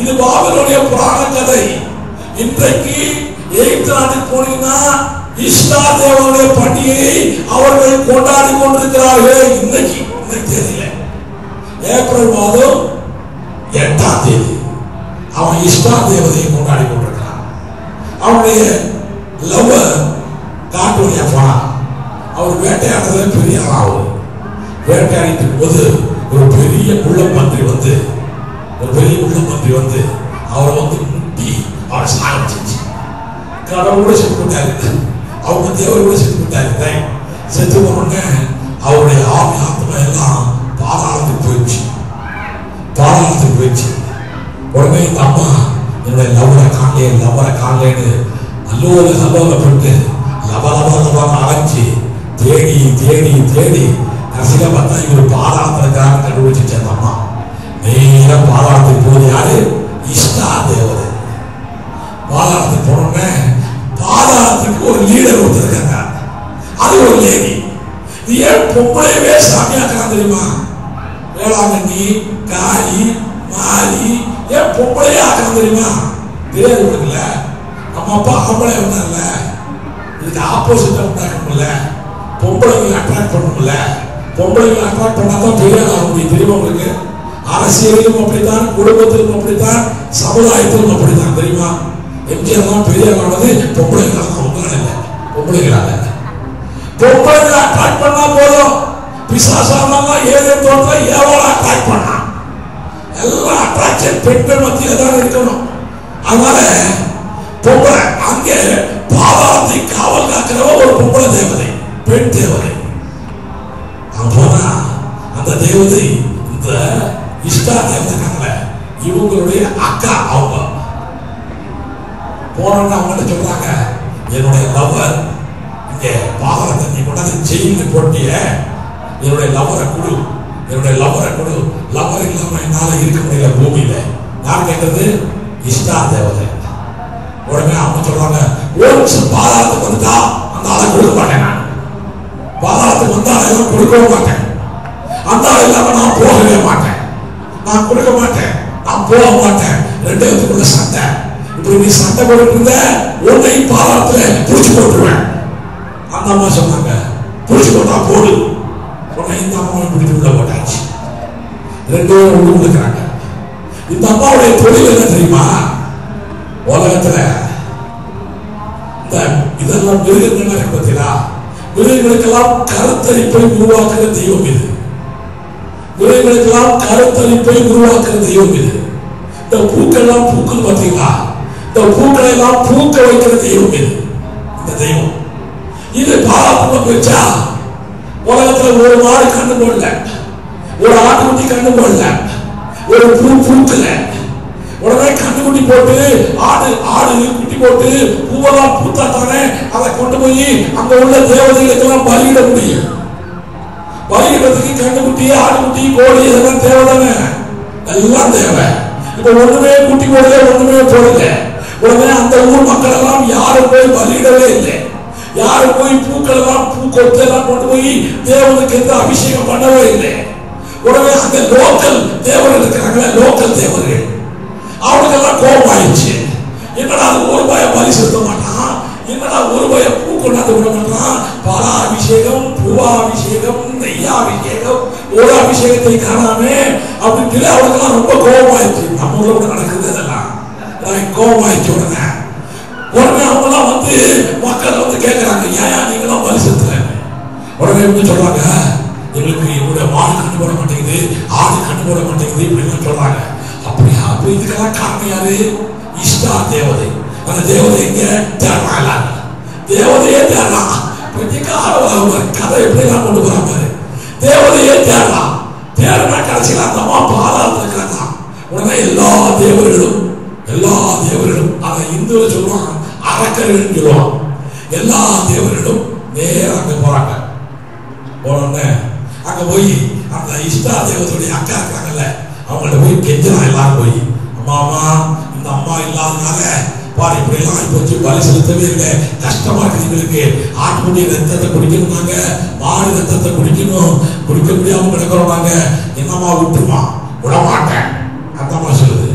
Speaker 1: இது பாபிலோனிய புராண கதை. இன்றைக்கு எகிப்து நாட்டுக்கு போனீங்கன்னா இஷ்டா தேவனுடைய பண்டிகையை அவர்கள் கொண்டாடி கொண்டிருக்கிறார்கள். இன்னைக்கு தேதியில ஏப்ரல் மாதம் 8ஆம் தேதி அவன் இஷ்டா தேவதையை கொண்டாடி கொண்டிருக்கிறான். அவனுடைய லவர் காட்டு வழியா போனான். அவர் வேட்டையாடுறத பெரிய ஆகும். வேட்டையாடிட்டு போது ஒரு பெரிய உள்ளமந்திரி வந்து அவரை வந்து முட்டி அவரை சாகம் செஞ்சு கடவுளோட செத்து போட்டாரு. அவங்க தேவரோட செத்து போட்டாரு. செத்து போனோடனே அவருடைய ஆத்மா எல்லாம் பாதாளத்துக்கு போயிடுச்சு. உடனே இந்த அம்மா என்னுடைய லவரை காணலேன்னு அல்லோலப்பட்டு லவ அரைஞ்சி தேடி கடைசியில பார்த்தா இவர் பாதாளத்துக்காக கண்டுபிடிச்சு அந்த அம்மா நேர பாதாளத்துக்கு போது யாரு? இஷ்டா தேவதை. பாதாளத்துக்கு போனோடனே பாதாளத்துக்கு ஒரு லீடர் ஒருத்தருக்காங்க. அது ஒரு லேடி. ஏன் பொம்பளையவே சாமியாக்கலாம் தெரியுமா? வேளாங்கண்ணி, காளி, மாரி ஏன் பொம்பளையே ஆக்கலாம் தெரியுமா? பேர் கொடுக்கல. நம்ம அப்பா பொம்பளை வந்தார்ல, இதுக்கு ஆப்போசிட்டா உண்டாக்கணும்ல. பொம்பளைங்களை அட்ராக்ட் பண்ணணும்ல. பொம்பளைங்களை அட்ராக்ட் பண்ணாதான் பெரிய ஆக முடியும். தெரியுமா உங்களுக்கு? அரசியலிலும் அப்படித்தான், குடும்பத்திலும் அப்படித்தான், சமுதாயத்திலும் அப்படித்தான். தெரியுமா? எம்ஜிஆர் பெரிய ஆனது பொம்பளைங்களால, உங்களால இல்லை, பொம்பளைங்களால. பொம்பளைங்களை அட்ராக்ட் பண்ணா போதும். பிசாசாலாம் ஏதோ தோற்ற ஏவோட அட்ராக்ட் பண்ணா எல்லாம் அட்ராக்ஷன் பெண்கள் மத்தியில தான் இருக்கணும். அதனால பொம்பளை அங்கே பாதாளத்தை காவல் காக்கிறவ ஒரு பொம்பளை தேவதை, பெண் தேவதை. போனா அந்த தேவதை இந்த இஷ்டா தேவதைக்காங்கள இவங்களுடைய அக்கா. அவங்க போனோன்னு அவங்கள்ட்ட சொல்றாங்க, என்னுடைய லவர் இங்க பாதாளத்தை நீ கொண்டாந்து ஜெயிலுக்கு போட்டிய, என்னுடைய லவரை கொடு. லவர் இல்லாம என்னால இருக்க முடியல பூமியில. யார் கேட்டது? இஷ்டா தேவதை. உடனே அவங்க சொல்றாங்க, பாதாளத்துக்கு வந்துட்டா அந்த ஆளை கொடுக்க மாட்டேன். நான் பாதாளத்துக்கு வந்த ஆளெல்லாம் கொடுக்கவும் மாட்டேன். அந்த ஆள் இல்லாம நான் போகவே மாட்டேன். நான் கொடுக்க மாட்டேன், நான் போக மாட்டேன். 2 பேருக்குள்ள சண்டை. இப்படி நீ சண்டை போட்டு இருந்த உன்னை பாதாளத்துல புடிச்சு போட்டுருவேன். அந்த அம்மா சொன்னாங்க, புடிச்சு போட்டா போடு. உடனே இந்த அம்மாவை பிடிச்சு உள்ள போட்டாச்சு. 2 பேரும் உள்ள இருக்கிறாங்க. இந்த அம்மாவுடைய தொழில் என்ன தெரியுமா? உலகத்துல இந்த இதெல்லாம் மிருகங்கள் இருக்கு பார்த்தீங்களா? மிருகங்களுக்கெல்லாம் கருத்தரிப்பை உருவாக்குற தெய்வம் இது. இந்த பூக்கள்லாம் பூக்கள் பார்த்தீங்களா? இந்த பூக்களை எல்லாம் பூக்க வைக்கிற தெய்வம் இது. இந்த தெய்வம் இது பாராட்டுல வச்சா உலகத்துல ஒரு மாடு கண்ணு போடல, ஒரு ஆட்டுக்குட்டி கண்ணு போடல, ஒரு பூ பூக்கல, உடனே கண்ணுக்குட்டி போட்டு ஆடு குட்டி போட்டு பூவெல்லாம் பூத்தாத்தானே அதை கொண்டு போய் அங்க உள்ள தேவதைகளுக்கெல்லாம் பலியிட முடியும். பலியிடத்துக்கு கண்ணுக்குட்டி, ஆடுகுட்டி, கோழி இதெல்லாம் தேவைதானே, எல்லாம் தேவை. இப்ப ஒண்ணுமே குட்டி போடல, ஒண்ணுமே போடல. உடனே அந்த ஊர் மக்கள் எல்லாம் யாரும் போய் பலியிடவே இல்லை. யாரும் போய் பூக்கள் எல்லாம் பூக்கொத்து எல்லாம் கொண்டு போய் தேவனுக்கு எந்த அபிஷேகம் பண்ணவே இல்லை. உடனே அந்த லோக்கல் தேவர்கள் இருக்கிறாங்களே, லோக்கல் தேவர்கள், அவனுக்கெல்லாம் கோபம் ஆயிடுச்சு. என்னடா ஒரு பய பலி செலுத்த மாட்டான், என்னடா ஒரு பய பூ கொண்டாந்து விட மாட்டான், பாலாபிஷேகம், பூவாபிஷேகம், நெய்யாபிஷேகம், ஒரு அபிஷேகத்தை காணாமே அப்படின்னு சொல்லி அவனுக்கெல்லாம் ரொம்ப கோபம் ஆயிடுச்சு. நம்ம ஊர்ல கூட நடக்குது அதெல்லாம். கோபம் ஆயிடுச்சு. உடனே அவங்கெல்லாம் வந்து மக்கள் வந்து கேட்கறாங்க, ஏன் நீங்களாம் பலி செலுத்தல? உடனே வந்து சொல்றாங்க, எங்களுக்கு என்னுடைய மாடு கண்டு போட மாட்டேங்குது, ஆடு கண்டு போட மாட்டேங்குது இப்படின்னு சொல்றாங்க. அப்படியா? அப்ப இதுக்கெல்லாம் காரணம் யாரு? இஷ்டா தேவதை. அந்த தேவதை எங்க தேடுறாங்க, தேவதையே தேடலாம். கதை எப்படி எல்லாம் கொண்டு போறாங்க, தேவதையே தேடலாம். தேடனா கடைசியில் அந்த அம்மா பாலாத்து இருக்கிறாங்க. உடனே எல்லா தேவர்களும் அதை இந்துல சொல்லுவாங்க, அரக்கர்கள் சொல்லுவாங்க. எல்லா தேவர்களும் நேரம் அங்க போறாங்க. உடனே அங்க போய் அந்த இஷ்டா தேவதையுடைய அக்கா இருக்காங்கல்ல, அவங்கள்ட்ட போய் கெஞ்சலாம். எல்லாரும் போய், அம்மா இந்த அம்மா இல்லாதனால பாரு இப்படி எல்லாம் போச்சு, பலி செலுத்தவே இல்லை, கஷ்டமா இருக்கு எங்களுக்கு. ஆட்டுக்குட்டி ரத்தத்தை குடிக்கணும், நாங்க மாடு ரத்தத்தை குடிக்கணும், குடிக்க முடியாம கிடக்கிறோம் நாங்க, என்னம்மா விட்டுமா? விட மாட்டேன் அந்த அம்மா சொல்லுது.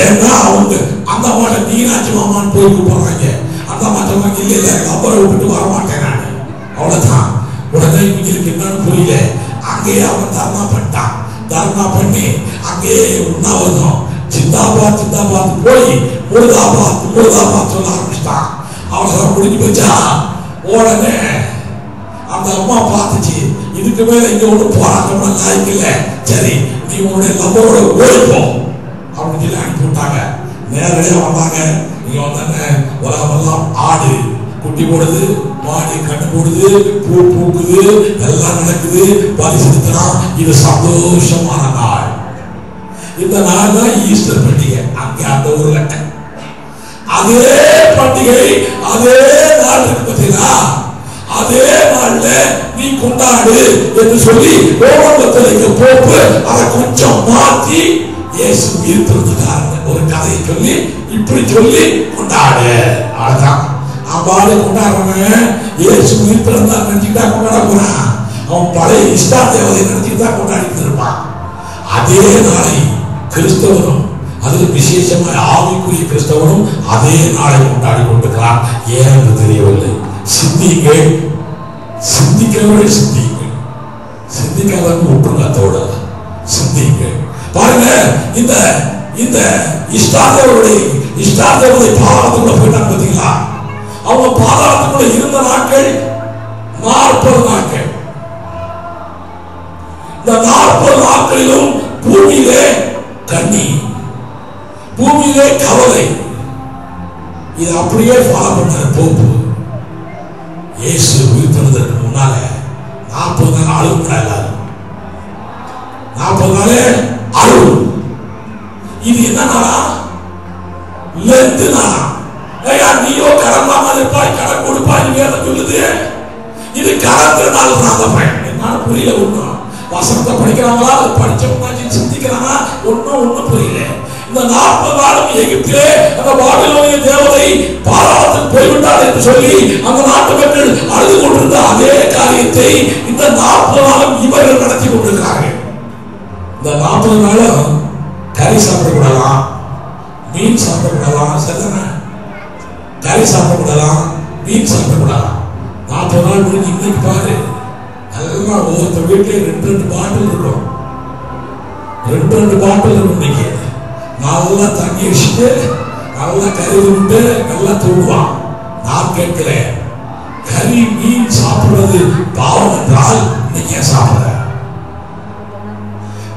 Speaker 1: ஏன்னா அவங்க அந்த அம்மாட்ட மீனாட்சி மாமான்னு போய் கூப்பிடுறாங்க. அந்த அம்மா சொன்னாங்க, இல்ல அவரை விட்டுட்டு வர மாட்டேன் நான், அவ்வளவுதான். உடனே இவங்களுக்கு என்னன்னு புரியல. அங்கேயே அவன் தர்ணா பண்ணிட்டான். தர்ணா பண்ணி அங்கேயே உண்ணாவிரதம், சிந்தாபாத் போய் முருதாபாத் சொல்ல ஆரம்பிச்சிட்டான். அவசரம் முடிஞ்சு போச்சா. உடனே அந்த அம்மா பார்த்துச்சு, இதுக்கு மேல இங்க ஒண்ணு போராட்டம்னா லாய்க்கு இல்ல, சரி நீ உன்னுடைய லவ்வரோட ஓடிப்போம் அப்படின்னு சொல்லி அனுப்பி விட்டாங்க. நேரடியா வந்தாங்க. இங்க வந்தாங்க, உலகமெல்லாம் ஆடு குட்டி போடுது, மாடு கண்ணு போடுது, பூ பூக்குது, எல்லாம் நடக்குது, பலி செலுத்தலாம். இது சந்தோஷமான நாள். இந்த நாள் தான் ஈஸ்டர் பண்டிகை. அங்க அந்த ஊர்ல அதே பண்டிகை, அதே நாள் இருக்கு பார்த்தீங்களா, அதே நாள்ல நீ கொண்டாடு என்று சொல்லி ரோமன் போப்பு அதை கொஞ்சம் மாற்றி இயேசு உயிர்த்தெழுந்தார் ஒரு கதையை சொல்லி இப்படி சொல்லி கொண்டாடு. அதான் அவ்வாறு கொண்டாடுறவன் இயேசு உயிர்த்தெழுந்தார் நினைச்சுட்டா கொண்டாட போறான். அவன் பழைய இஷ்டா தேவதை நினைச்சுட்டு தான் கொண்டாடிட்டு இருப்பான். அதே நாளை கிறிஸ்தவனும், அதில் விசேஷமாக ஆவிக்குரிய கிறிஸ்தவனும் அதே நாளை கொண்டாடி கொண்டிருக்கிறான். ஏன் என்று தெரியவில்லை. சிந்திங்கள், சிந்திக்கிறவர்கள் சிந்திங்கள், சிந்திக்காதவங்க ஒட்டுங்கத்தோட சிந்திங்கள். பாருங்க, இந்த இந்த இஷ்டாதேவதை பாதாளத்துக்குள்ள போயிட்டாங்க பார்த்தீங்களா? அவங்க பாதாளத்துக்குள்ள இருந்த நாட்கள் 40 நாட்கள். இந்த 40 நாட்களிலும் பூமியிலே கண்ணி, பூமியிலே கவலை. இது அப்படியே ஃபாலோ பண்ண போப்பு. இயேசு உயிர்த்தெழுந்ததற்கு முன்னால 40 நாள் அழுகுறா. எல்லாரும் 40 நாளே அழுகு. இது என்ன நாளா? லெந்து நாளா? நீயோ கடந்தாம இருப்பாய், கடன் கொடுப்பாய் வேதம் சொல்லுது. இது கடந்த நாள் தான். என்னால புரியல. ஒண்ணும் வசனத்தை படிக்கிறாங்களா, படிச்சவங்க சிந்திக்கிறாங்க, ஒன்னும் புரியல. இந்த 40 நாளும் எகிப்திலே அந்த பாபிலோனிய தேவதை பாதாளத்துக்கு போய்விட்டார் என்று சொல்லி அந்த நாட்டு மக்கள் அழுது கொண்டிருந்த அதே காரியத்தை இந்த 40 நாளும் இவர்கள் நடத்தி கொண்டிருக்கிறார்கள். இந்த 40 நாளும் கறி சாப்பிடக்கூடாதான், மீன் சாப்பிடக்கூடாதான், சரிதானே? கறி சாப்பிடக்கூடாதான், மீன் சாப்பிடக்கூடாதான். 40 நாள் முடிஞ்சு இன்னைக்கு பாரு, எல்லாம் ஒவ்வொருத்த வீட்டிலே 2 பாட்டில் இருக்கும். 2 பாட்டில் இருக்கும். இன்னைக்கு நல்லா தண்ணி அடிச்சுட்டு நல்லா கறி விட்டு நல்லா தூங்குவான். நான் கேட்கிறேன், கறி மீன் சாப்பிடுவது பாவம் என்றால் இன்னைக்கு ஏன் சாப்பிடுற?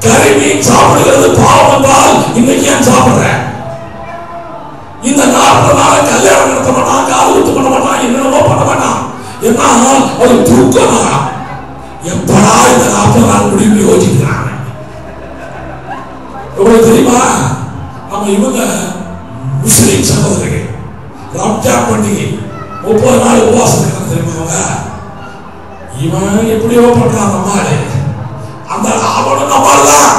Speaker 1: கறி மீன் சாப்பிடுகிறது பாவம் என்றால் இன்னைக்கு ஏன் சாப்பிடுற? இந்த 40 நாள் கல்யாணம் நடத்த மாட்டான், கால் ஊத்து பண்ண மாட்டான், என்னென்னமோ பண்ண மாட்டான். ஏன்னா அது தூக்கம். எப்படா இந்த 40 நாள் முடிவு யோசிக்கிறாங்க. உங்களுக்கு தெரியுமா? நம்ம இவங்க முஸ்லிம் சகோதரர்கள் ரம்ஜான் பண்டிகை 30 நாள் உபவாசம் இருக்காங்க தெரியுமா? இவன் எப்படியோ பண்றான் நம்மாலே. அந்த அவனும் நம்மால்தான்,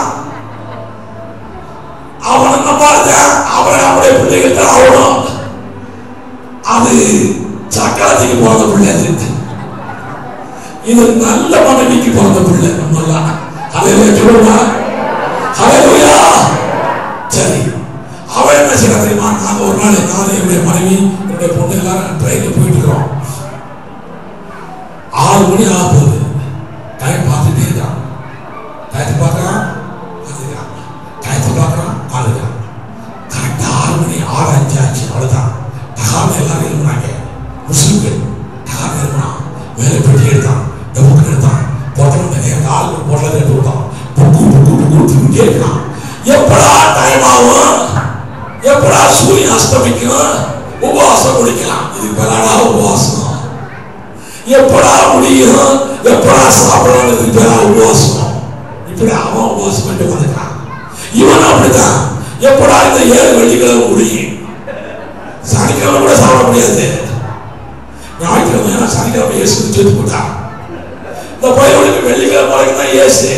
Speaker 1: அவனும் நம்மால்தான், அவன் அவனுடைய பிள்ளைகள் தான் அவனும். அது சக்கரத்துக்கு பிறந்த பிள்ளை, இது நல்ல மனைவிக்கு பிறந்த பிள்ளை. நம்மெல்லாம் ஹல்லேலூயா சொல்லுமா? ஹல்லேலூயா. சரி, அவன் என்ன செய்யறா தெரியுமா? நாங்க ஒரு நாள் நானும் என்னுடைய மனைவி என்னுடைய பொண்ணு எல்லாரும் ட்ரெயின்ல போயிட்டு இருக்கிறோம். 6 மணி ஆக போகுது. டைம் பார்த்துட்டே இருக்கான். டயத்தை பார்க்கறான், அதுதான் டயத்தை பார்க்கறான், அதுதான் கரெக்டா 6 மணி 6:05 ஆச்சு. அவ்வளவுதான். டகார்னு எல்லாரும் எழுப்புனாங்க. முஸ்லிம்கள் டகார்னு எழுப்புனான். மேலே பெட்டி எடுத்தான், டபுக்கு எடுத்தான், பொட்டலம் கால் பொட்டலத்தை எடுத்து விட்டான். புக்கு புக்கு புக்கு திட்டே இருக்கான். எப்படா டைம் ஆகும், எப்படா சூரியன் அஸ்தமிக்கும், உபவாசம் முடிக்கலாம். இது பேராடா உபவாசம். எப்படா முடியும், எப்படா சாப்பிடலாம், இதுக்கு பேரா உபவாசம். இப்படி அவன் உபவாசம் பண்ணிட்டு வந்துட்டான். இவன் அப்படிதான். எப்படா இந்த 7 வெள்ளிக்கிழமை முடியும், சனிக்கிழமை கூட சாப்பிட முடியாது. ஞாயிற்றுக்கிழமை சனிக்கிழமை இயேசு சேர்த்து போட்டான். இந்த பையனுக்கு வெள்ளிக்கிழமை வரைக்கும் தான் இயேசு,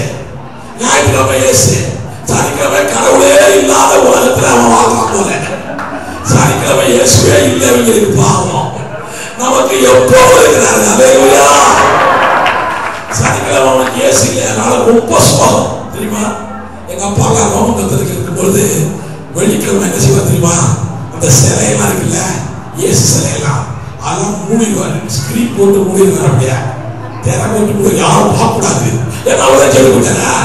Speaker 1: ஞாயிற்றுக்கிழமை இயேசு, சனிக்கிழமை கடவுளே இல்லாத உலகத்தில் அவன் வாழ்றான் போல. சனிக்கிழமை இயேசுவே இல்லைவங்களுக்கு பாவம். நமக்கு எப்போ இருக்கிறாரு? ஹல்லேலூயா. சனிக்கிழமை அவனுக்கு இயேசு இல்லை, அதனால ரொம்ப சோகம் தெரியுமா? எங்க அப்பா ரோமன் கத்தருக்கு இருக்கும்பொழுது வெள்ளிக்கிழமை என்ன செய்வார் தெரியுமா? அந்த சிலையெல்லாம் இருக்குல்ல, இயேசு சிலையெல்லாம் அதெல்லாம் மூடிடுவாரு. ஸ்கிரீன் போட்டு மூடிடுவார். அப்படியே திரை போட்டு மூடி, யாரும் பார்க்கக்கூடாது. ஏன்னா அவரை சொல்லிவிட்டாரா,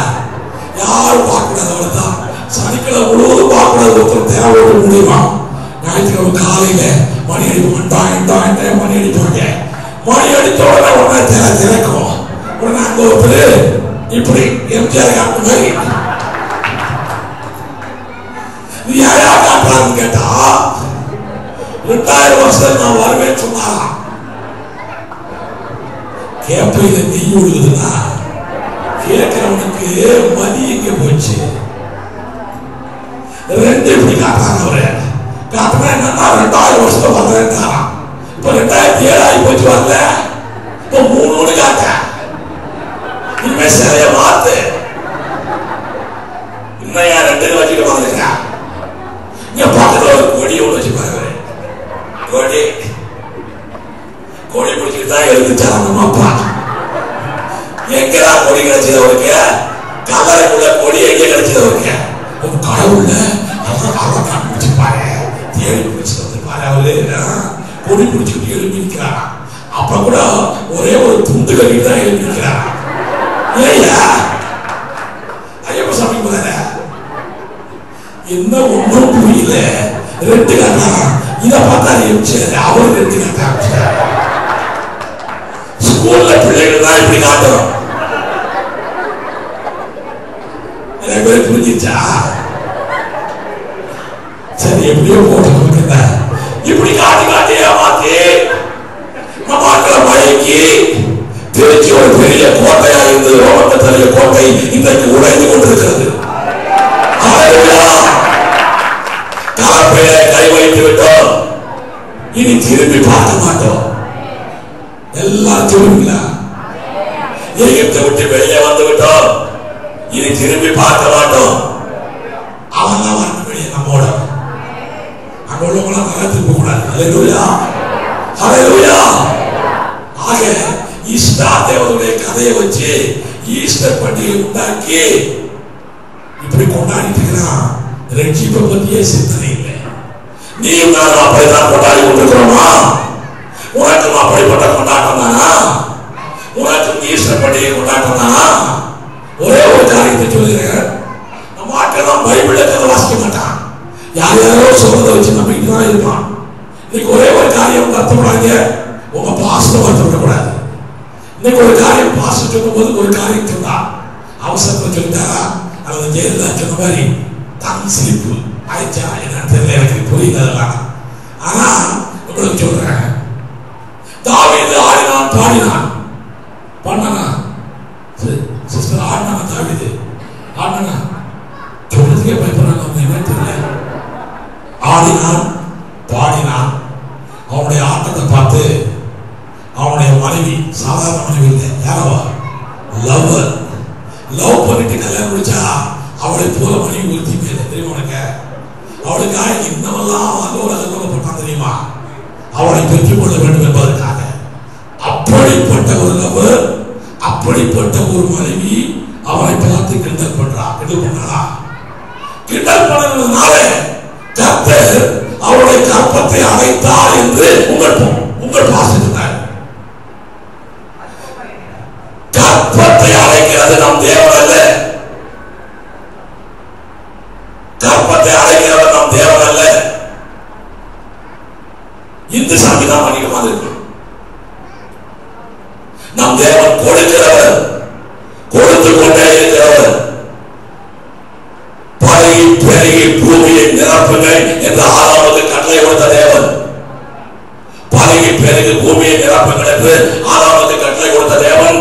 Speaker 1: யாரும் பார்க்கக்கூடாது. அவ்வளவுதான். சனிக்கிழமை முழுவதும் பார்க்கக்கூடாது. ஒருத்தர் திரை போட்டு மூடிடுவான். ஞாயிற்றுக்கிழமை காலையில மணி அடிப்பான், மணி அடிப்பாங்க. மணி அடித்த உடனே திரை திறக்கும். உடனே அங்க ஒருத்தர் இப்படி எம்ஜிஆர் காட்டு மாதிரி யாரா காட்டுறான்னு கேட்டா, 2000 வருஷம் நான் வருவேன்னு சொன்னாராம். கேப்பையில நெய் விழுதுன்னா கேட்கிறவனுக்கு மதி எங்க போச்சு? 2 இப்படி காட்டுறாங்க. அவரு காட்டுறா என்னன்னா 2000 வருஷத்துல வர்றேன்றாராம். இப்ப 2007 ஆகி போச்சு, வரல. இப்ப 3 காட்ட. இனிமே சிலைய மாத்து. இன்னும் 2 வச்சுட்டு வந்துருக்க. இங்க பக்கத்துல ஒரு கொடி ஒண்ணு வச்சு பாருங்க. கொடி பிடிச்சிட்டு தான் எழுந்துச்சாங்க நம்ம அப்பா. எங்கடா கொடி கிடைச்சது அவருக்கு? கலருக்குள்ள கொடி எங்க கிடைச்சது அவருக்கு? ஒரு கடவுள்ல அவன் கண்டுபிடிச்சிருப்பாரு, தேடி பிடிச்சிட்டு வந்திருப்பாரு. அவரு கொடி பிடிச்சிட்டு எழுப்பி நிற்கிறாரா. அப்ப கூட ஒரே ஒரு துண்டு கட்டிட்டு தான் எழுப்பி நிற்கிறாரா. இல்லையா? ஐயப்ப சாமி போதார என்ன ஒன்றும் புரியல. 2 கட்டா இதை பார்த்தா எழுச்சாரு. அவரு 2 கட்டா ஸ்கூல்ல பிள்ளைகள் தான் இப்படி காட்டுறோம். நிறைய பேர் புரிஞ்சிச்சா? சரி, எப்படியோ போட்டு இப்படி காட்டி காட்டி ஏமாத்தி நம்ம ஆட்களை மயக்கி திருச்சி ஒரு பெரிய கோட்டையா இருந்தது. ரோமத்தரிய கோட்டை இன்றைக்கு உடைந்து கொண்டிருக்கிறது. கலப்பையில கை வைத்து விட்டோம், இனி திரும்பி பார்க்க மாட்டோம். எல்லாம் திரும்பிங்களா? எகிப்தை விட்டு வெளியே வந்து விட்டோம், இனி திரும்பி பார்க்க மாட்டோம். அவன் தான் வரணும் வெளியே நம்மோட. அங்க உள்ளவங்களாம் நல்லா திரும்ப கூடாது. ஹல்லேலூயா, ஹல்லேலூயா. ஆக ஈஸ்டர் தேவனுடைய கதையை வச்சு ஈஸ்டர் பண்டிகை உண்டாக்கி இப்படி கொண்டாடிட்டு இருக்கிறான். ரட்சிப்பை பத்தியே சிந்தனை இல்லை. நீ நானும் அப்படிதான் கொண்டாடி கொண்டிருக்கிறோமா? உனக்கும் அப்படிப்பட்ட கொண்டாட்டம் தானா? உனக்கும் ஈஸ்டர் பண்டிகை கொண்டாட்டம் தானா? ஒரே ஒரு காரியத்தை சொல்லுகிறேன். நம்ம ஆட்கள் தான் பைபிளை கதை வாசிக்க மாட்டான். யார் யாரோ சொல்றதை வச்சு நம்பிக்கிட்டு தான் இருப்பான். இன்னைக்கு ஒரே ஒரு காரியம் வருத்தப்படாங்க, உங்க பாசம் வருத்தப்படக்கூடாது. இன்னைக்கு ஒரு காரியம் பாசம் சொல்லும் போது ஒரு காரியம் சொன்னா அவசரத்தை சொல்லிட்டாரா, அல்லது ஜெயலலிதா சொன்ன மாதிரி தன் சிலிப்பு ஆயிடுச்சா என்ன தெரியல, எனக்கு புரியல. ஆனா உங்களுக்கு சொல்றேன், தாவீது ஆடினான், பாடினான், பண்ணனா சிஸ்டர் ஆடினான். தாவீது ஆடினா சொல்றதுக்கே பயப்படுறாங்க. அவங்க என்ன தெரியல, பாடினான். அவனுடைய ஆட்டத்தை பார்த்து அவனுடைய மனைவி, சாதாரண மனைவி இல்லை, யாரவா லவ் பண்ணிட்டு கல்யாணம் முடிச்சா அவளை போல மனைவி ஒருத்தி மேல தெரியுமா உனக்கு? அவளுக்காக இன்னமெல்லாம் அல்லோலப்பட்டான் தெரியுமா? அவளை பெற்றுக் கொள்ள வேண்டும் என்பதற்காக. அப்படிப்பட்ட ஒரு லவ், அப்படிப்பட்ட ஒரு மனைவி அவனை பார்த்து கிண்டல் பண்ணா. கிண்டல் பண்ணதுனால கர்த்தர் அவருடைய கற்பத்தை அடைத்தார் என்று உங்கள் வாசிக்கிறார். கற்பத்தை அடைக்கிறது நம் தேவன் அல்ல. கற்பத்தை அடைக்கிறது நம் தேவன் அல்ல. இந்து சாமி தான் அதிகமாக இருக்கு. நம் தேவன் கொடுக்கிறவர், கொடுத்து கொண்டே இருக்கிறவர். பழகி பெருகி பூமியை நிரப்புங்கள் என்று ஆதாமுக்கு கட்டளை கொடுத்த தேவன். பழகி பெருகி பூமியை நிரப்புங்கள் என்று ஆதாமுக்கு கட்டளை கொடுத்த தேவன்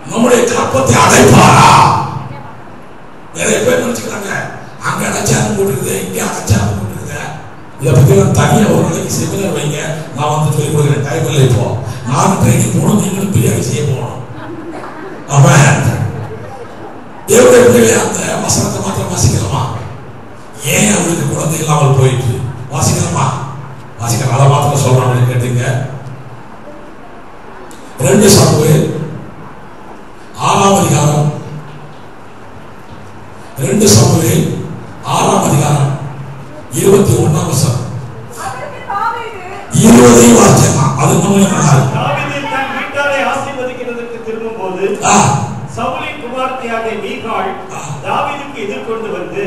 Speaker 1: நம்முடைய கற்பத்தை அடைப்பாரா? நிறைய பேர் நினைச்சுக்கிறாங்க, அங்க அடைச்சாரம் போட்டுருக்குது, இங்க அடைச்சாரம் போட்டுருக்குது. இதை பத்தி தனியா ஒரு நாளைக்கு செமினார் வைங்க. நான் வந்து சொல்லிக் கொடுக்குறேன். டைம் இல்லை. இப்போ நான் ட்ரைனிங் போகணும், நீங்களும் பிரியாணி செய்ய போகணும். அவன் தேவனுடைய பிள்ளைகளை அந்த வசனத்தை மாத்திரம் வாசிக்கலாமா? ஏன் அவருக்கு குழந்தை இல்லாமல் போயிட்டு வாசிக்கலாமா? வாசிக்கலாம். அதை மாத்திரம் சொல்றாங்க, கேட்டுங்க. 2 சாமுவேல் 6ஆம் அதிகாரம், 2 சாமுவேல் 6ஆம் அதிகாரம் 21ஆம் வசனம். 20 வாசிக்கலாம். அது நம்ம நல்லா இருக்கு. தாவீது தன் வீட்டாரை ஆசீர்வதிக்கிறதுக்கு திரும்பும்போது சவுலின் குமாரத்தியாக மீகாள் தாவீதுக்கு எதிர்கொண்டு வந்து,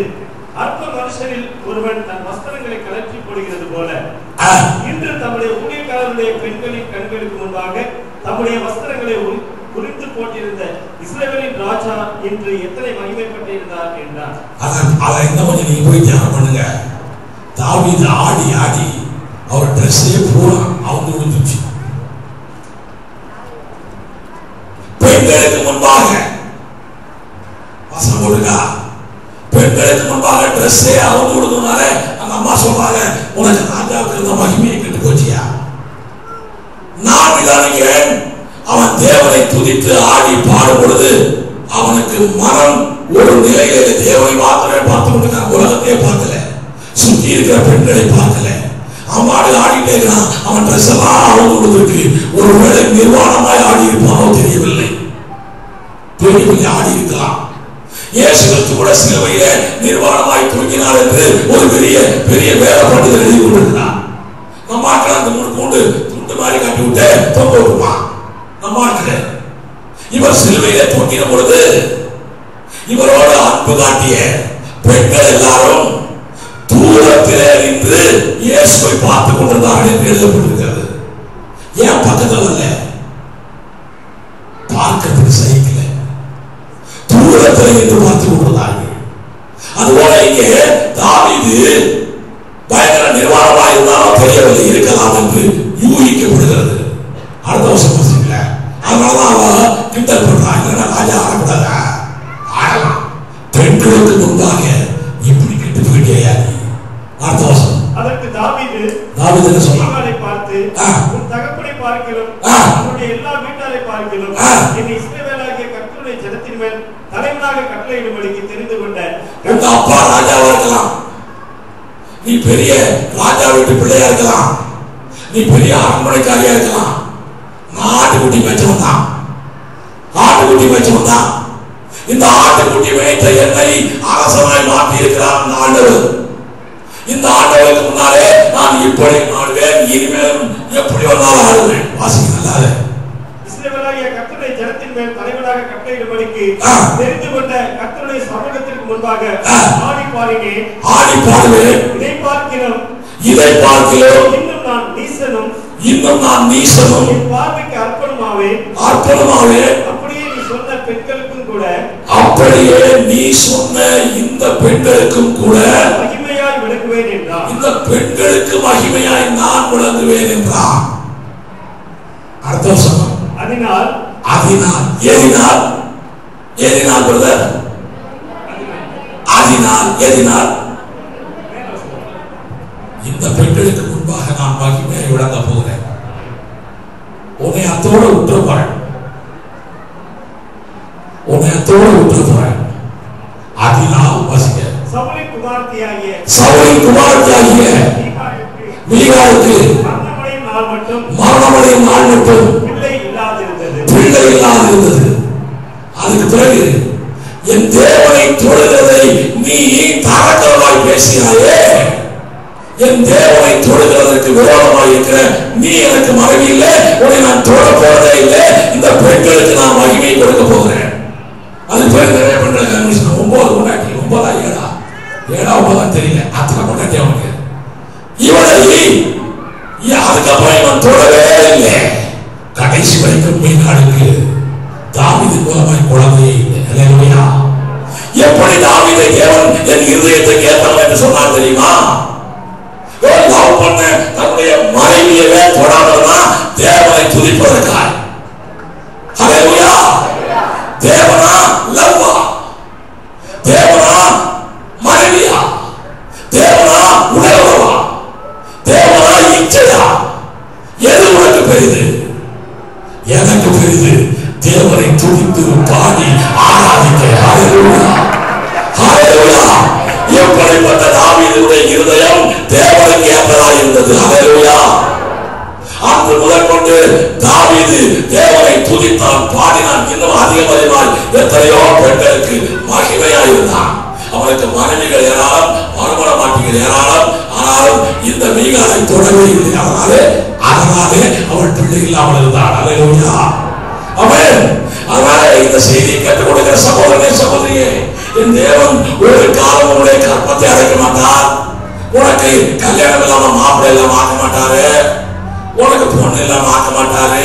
Speaker 1: அற்ப மனுஷரில் ஒருவன் தன் வஸ்திரங்களை கலற்றி போடுகிறது போல இன்று தம்முடைய ஊழியக்காரருடைய பெண்களின் கண்களுக்கு முன்பாக தம்முடைய வஸ்திரங்களை உரிந்து போட்டிருந்த இஸ்ரவேலின் ராஜா இன்று எத்தனை மகிமைப்பட்டிருந்தார் என்றார். அதை என்ன கொஞ்சம் நீங்க போய் தியானம் பண்ணுங்க. தாவீது ஆடி ஆடி அவர் ட்ரெஸ்ஸே பூரா அவங்க விழுந்துச்சு. பெண்களுக்கு முன்பாக வசனம் கொடுங்க. பெண்களுக்கு முன்பாக ட்ரெஸ்ஸே அவங்க கொடுத்தனால அந்த அம்மா சொல்றாங்க, உனக்கு ராஜாவுக்கு இருந்த மகிமையை கெட்டு போச்சியா? நான் விதானிக்கிறேன். அவன் தேவனை துதித்து ஆடி பாடும் பொழுது அவனுக்கு மனம் ஒரு நிலையில தேவனை மாத்திரமே பார்த்து கொண்டிருக்கான். உலகத்தையே பார்க்கல, சுற்றி இருக்கிற பெண்களை பார்க்கல. அவன் ஆடிட்டே இருக்கிறான். அவன் ட்ரெஸ் எல்லாம் அவங்க கொடுத்துருக்கு. ஒருவேளை நிர்வாணமாய் ஆடி இருப்பானோ தெரியவில்லை. பெரிய ஆடி இருக்கலாம். இயேசு கிறிஸ்து கூட சிலுவையில நிர்வாணமாய் தூங்கினார் என்று ஒரு பெரிய பெரிய வேத பண்டிதர் எழுதி கொண்டிருக்கிறார். நம்ம ஆட்கள் அந்த முன்கூண்டு துண்டு மாதிரி கட்டி விட்டு தொங்க விடுவான். நம்ம ஆட்கள் இவர் சிலுவையில தூங்கின பொழுது இவரோடு அன்பு காட்டிய பெண்கள் எல்லாரும் தூரத்திலே நின்று இயேசுவை பார்த்துக் கொண்டிருந்தார்கள் என்று எழுதப்பட்டிருக்கிறது. ஏன் பக்கத்தில் அல்ல? பார்க்கிறதுக்கு சகிக்கல, தூரத்தில் நின்று பார்த்துக் கொண்டிருந்தார்கள். அதுபோல இங்கே தாவீது பயங்கர நிர்வாணமாக இருந்தாலும் தெரியவில்லை, இருக்கலாம் என்று யூகிக்கப்படுகிறது. அடுத்த வருஷம் பசங்கள அதனாலதான் அவ கிண்டல் பண்றாங்க. ராஜா ஆடக்கூடாத, ஆடலாம். பெண்களுக்கு முன்பாக இப்படி கிட்டு போயிட்டே. அடுத்த வருஷம் அதற்கு தாவீது என்ன சொன்னாரை பார்த்து, உன் தகப்பனை பார்க்கிறோம், அவருடைய எல்லா வீட்டாரை பார்க்கிறோம், என் இஸ்ரவேலாகிய கர்த்தருடைய ஜனத்தின் மேல் தலைவனாக கட்டளையிடும்படிக்கு தெரிந்து கொண்ட உங்க அப்பா ராஜாவா இருக்கலாம், நீ பெரிய ராஜா வீட்டு பிள்ளையா இருக்கலாம், நீ பெரிய அரண்மனைக்காரியா இருக்கலாம். ஆட்டுக்குட்டி மேய்ச்சவன் தான், ஆட்டுக்குட்டி மேய்ச்சவன் தான். இந்த ஆட்டுக்குட்டி மேய்த்த என்னை அரசனாய் மாற்றி இருக்கிறார் ஆண்டவர். இந்த ஆண்டவருக்கு முன்னாலே நான் இப்படி ஆடுவேன், இனிமேலும் எப்படி வந்தாலும் ஆடுவேன். வாசிக்க நல்லாத இஸ்ரவேலாகிய கர்த்தருடைய ஜனத்தின் மேல் தலைவனாக கட்டளையிடும்படிக்கு தெரிந்து கொண்ட கர்த்தருடைய சமூகத்திற்கு முன்பாக ஆடி பாடினேன், ஆடி பாடுவேன். இதை பார்க்கிறோம் இன்னும் நான் நீசனும் என் பார்வைக்கு அர்ப்பணமாவேன். அப்படியே நீ சொன்ன பெண்களுக்கும் கூட, அப்படியே நீ சொன்ன இந்த பெண்களுக்கும் கூட மகிமையாய் விளங்குவேன் என்றார். இந்த பெண்களுக்கு மகிமையாய் நான் விளங்குவேன் என்றார். அடுத்த சொன்ன அதனால் எதினால் பிரதர், அதனால் எதினால் பெண்களுக்கு முன்பாக நான் மகிமையை விளங்க போகிறேன். உன்னை அத்தோடு விட்டு போறேன், உன்னை அத்தோடு விட்டு போறேன். அதனால் வசிக்க
Speaker 2: சவுலின் குமாரத்தியாகிய
Speaker 1: மீகாளுக்கு மரணமடையும் நாள் மட்டும் பிள்ளை இல்லாதிருந்தது. அதுக்கு பிறகு என் தேவனை தொழுகிறதை நீ தாராளமாய் பேசினாயே, என் தேவனை தொழுகிறதற்கு விரோதமாக இருக்கிற நீ எனக்கு மனைவி இல்லை, உன்னை நான் தொழ போறதே இல்லை, இந்த பெண்களுக்கு நான் மகிமை கொடுக்க போகிறேன். அது பிறகு நிறைய பெண்கள் 9 கொண்டாட்டி 9 தெரியல, அத்தனை கொண்டாட்டி அவனுக்கு. இவனை அதுக்கப்புறம் இவன் தொடவே இல்லை. கடைசி வரைக்கும் மீகாளுக்கு தாவீது மூலமாய் குழந்தையே இல்லை. அல்லேலூயா. எப்படி தாவீதை தேவன் என் இருதயத்தை கேட்டான் என்று சொன்னார் தெரியுமா? லவ் பண்ண தன்னுடைய மனைவியவே தொடாமல்னா தேவனை துதிப்பதற்காய். அல்லேலூயா. தேவனா லவ்வா, தேவனா மனைவியா, தேவனா உணர்வா, தேவனா இச்சையா, எது உனக்கு பெரிது? எனக்கு பெரிது தேவனை துதித்து பாடி ஆராதிக்க. ஹல்லேலூயா, ஹல்லேலூயா. எப்படிப்பட்ட தாவீதுடைய இருதயம் தேவனுக்கு ஏற்றதாக இருந்தது. ஹல்லேலூயா. அன்று முதல் கொண்டு தாவீது தேவனை துதித்தான், பாடினான். இன்னும் அதிகமாய் எத்தனையோ பெண்களுக்கு மகிமையாய் இருந்தான். அவனுக்கு மனைவிகள் ஏராளம், மறுமண மாட்டிகள் ஏராளம். ஆனாலும் இந்த மீகாளை தொடவே இல்லை. அதனாலே அவள் பிள்ளை இல்லாமல் இருந்தாள். அல்லேலூயா. ஆமென். அதனால இந்த செய்தியை கேட்டுக் கொடுக்கிற சகோதரனே, சகோதரியே, என் தேவன் ஒரு காலம் உன்னுடைய கற்பத்தை அடைக்க மாட்டார். உனக்கு கல்யாணம் இல்லாம மாப்பிள்ளை இல்லாம ஆக்க மாட்டாரு, உனக்கு பொண்ணு இல்லாம ஆக்க மாட்டாரு,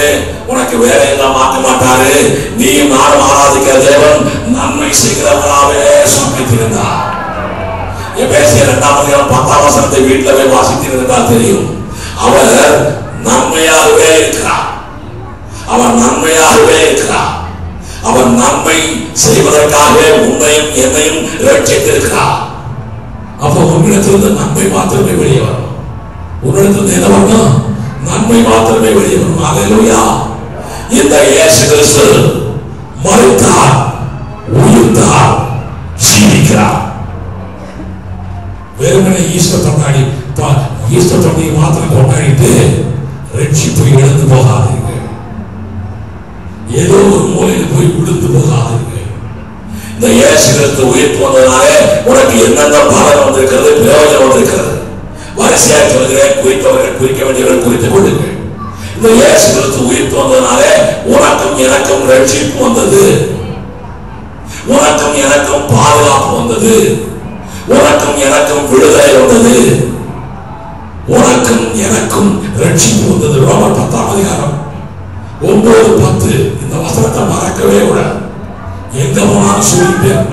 Speaker 1: உனக்கு வேலை இல்லாம ஆக்க மாட்டாரு. நீயும் நானும் ஆராதிக்கிற தேவன் நன்மை செய்கிறவராகவே சொல்லித்திருந்தார். எபேசியர் 2:10 வீட்டில் போய் வாசித்திருந்தால் தெரியும். அவர் நன்மையாகவே இருக்கிறார், அவர் நன்மையாகவே இருக்கிறார். அவர் நன்மை செய்வதற்காகவே உன்னையும் என்னையும் ரட்சித்திருக்கிறார். அப்போ உன்னிடத்திலிருந்து நன்மை மாத்திரமே வெளியே வரும். உன்னிடத்திலிருந்து என்ன வரணும்? நன்மை மாத்திரமே வெளியே வரும். அல்லேலூயா. இந்த இயேசு கிறிஸ்து மரித்தார், உயிர்த்தார், ஜீவிக்கிறார். வெறுமனே ஈஸ்டர் பண்டிகை மாத்திரம் கொண்டாடிட்டு ரட்சிப்பை இழந்து போகாதீர்கள். ஏதோ ஒரு மூலையில் போய் விழுந்து போகாதீர்கள். இந்த இயேசு கிறிஸ்து உயிர் போனதுனாலே உனக்கு என்னென்ன பலன் வந்திருக்கிறது, பிரயோஜனம் வந்திருக்கிறது. வரிசையாக சொல்கிறேன், குறித்தவர்கள் குறிக்க வேண்டியவர்கள் குறித்துக் கொள்ளுங்கள். இந்த இயேசு கிறிஸ்து உயிர் போனதுனாலே உனக்கும் எனக்கும் ரட்சிப்பு வந்தது, உனக்கும் எனக்கும் பாதுகாப்பு வந்தது, உனக்கும் எனக்கும் விடுதலை வந்தது, உனக்கும் எனக்கும் ரட்சிப்பு வந்தது. ரோமர் 10:9-10 இந்த வசனத்தை மறக்கவே கூடாது. எங்க போனாலும் சொல்லிட்டேன்.